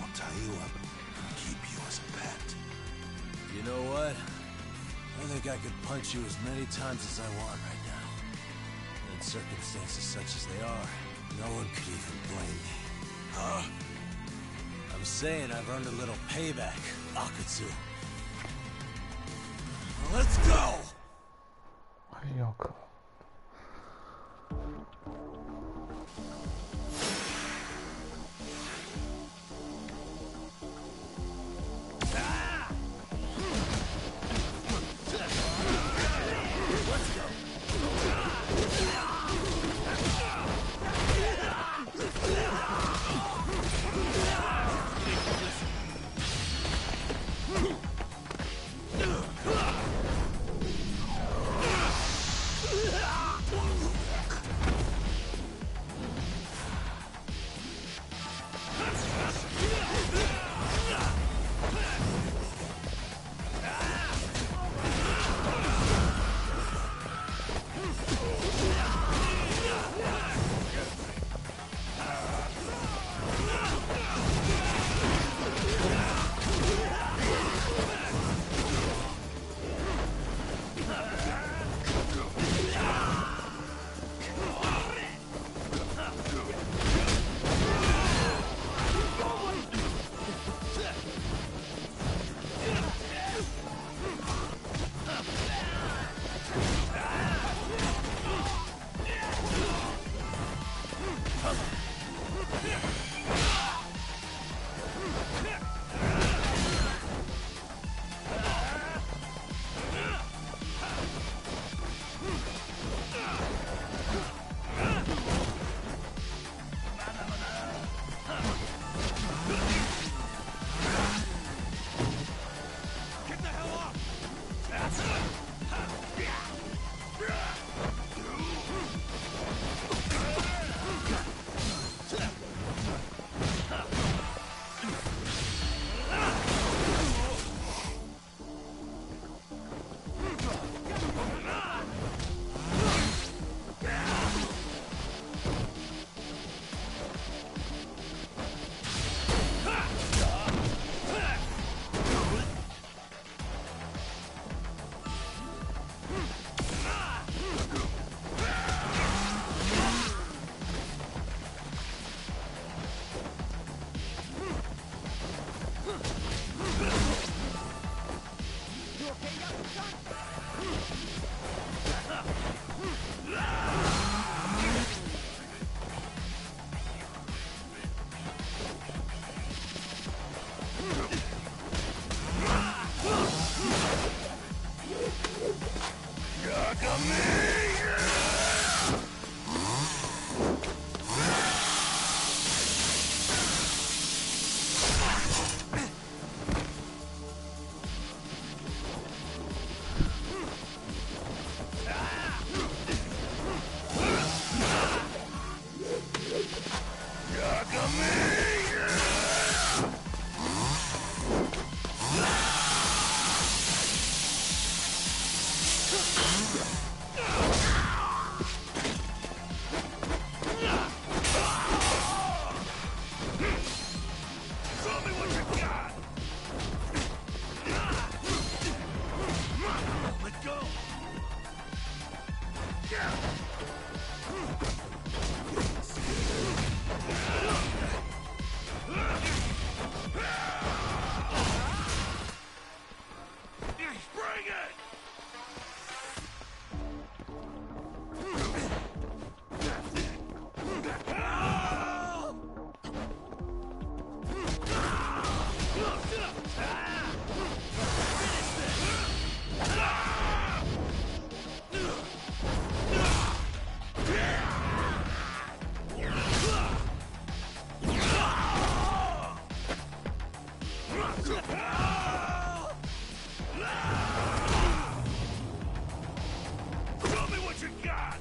I'll tie you up and keep you as a pet. You know what? I think I could punch you as many times as I want right now. In circumstances such as they are, no one could even blame me. Huh? I'm saying I've earned a little payback, Akutsu. Let's go! Bring it! Show me what you got!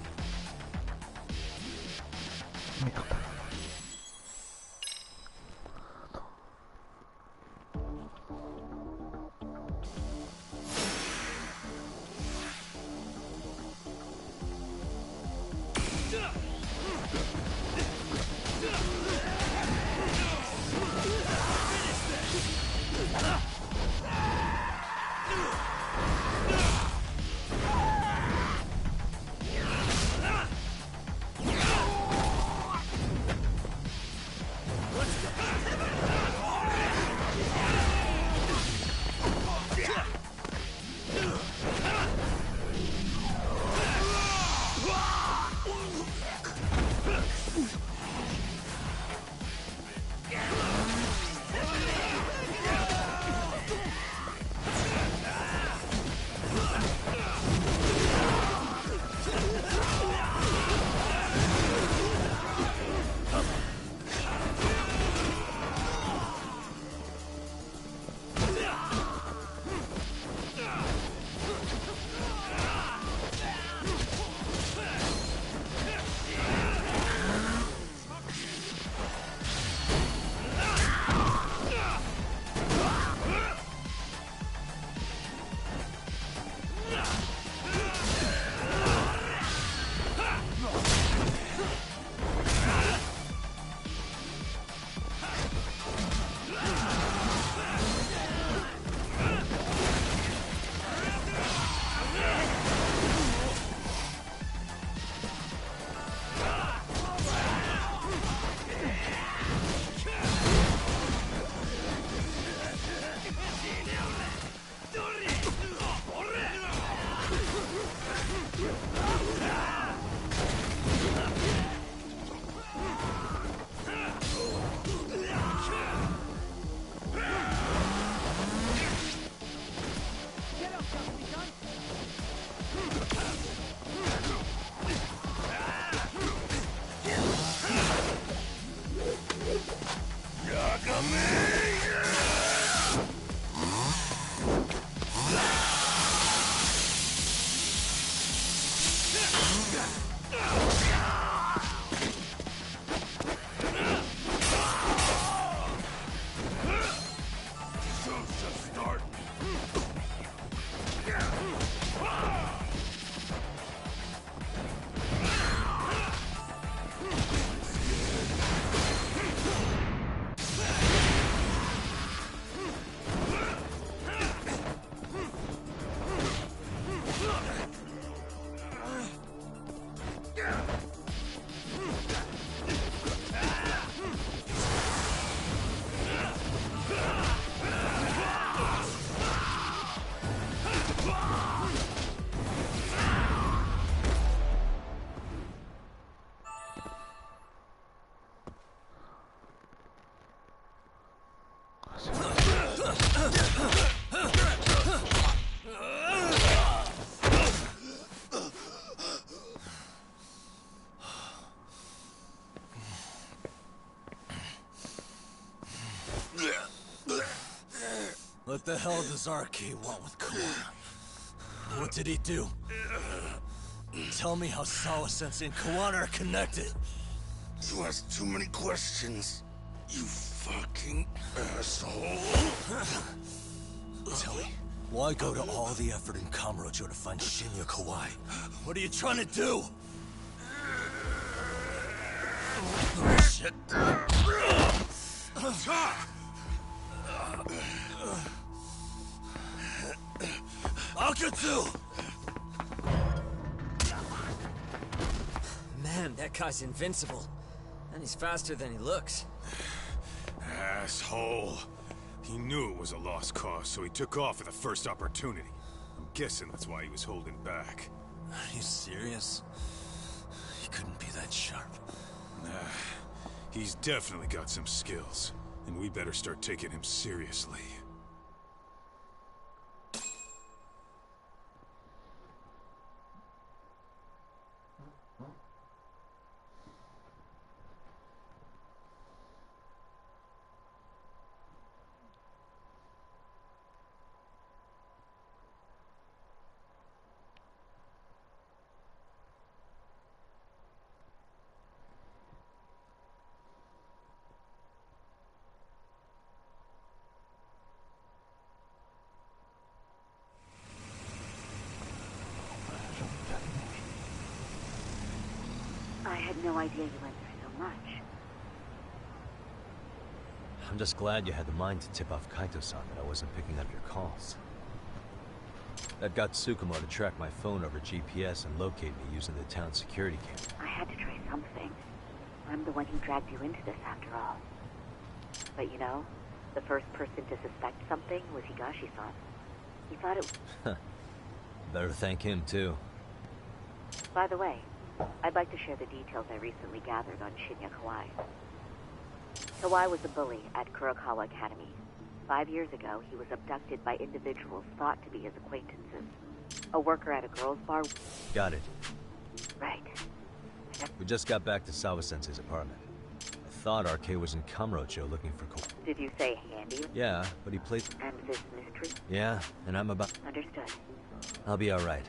What the hell does RK want with Kawana? What did he do? Tell me how Sawa-sensei and Kawana are connected. You ask too many questions, you fucking asshole. Tell me, why go to all the effort in Kamurocho to find Shinya Kawai? What are you trying to do? Shit. Akatsu! Man, that guy's invincible. And he's faster than he looks. Asshole. He knew it was a lost cause, so he took off at the first opportunity. I'm guessing that's why he was holding back. Are you serious? He couldn't be that sharp. Nah, he's definitely got some skills, and we better start taking him seriously. I had no idea you went through so much. I'm just glad you had the mind to tip off Kaito-san that I wasn't picking up your calls. That got Tsukumo to track my phone over GPS and locate me using the town security camera. I had to try something. I'm the one who dragged you into this after all. But you know, the first person to suspect something was Higashi-san. He thought it... Better thank him, too. By the way, I'd like to share the details I recently gathered on Shinya Kawai. Kawai was a bully at Kurokawa Academy. 5 years ago, he was abducted by individuals thought to be his acquaintances. A worker at a girls' bar... Got it. Right. We just got back to Sawa-sensei's apartment. I thought RK was in Kamurocho looking for Did you say handy? Yeah, but he played... And this mystery? Yeah, and I'm about... Understood. I'll be alright.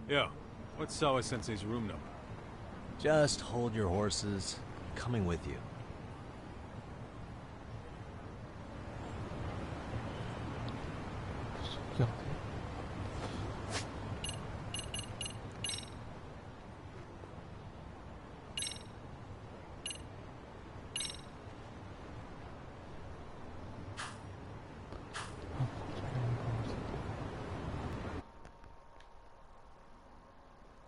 Yo, what's Sawa-sensei's room number? Just hold your horses. I'm coming with you.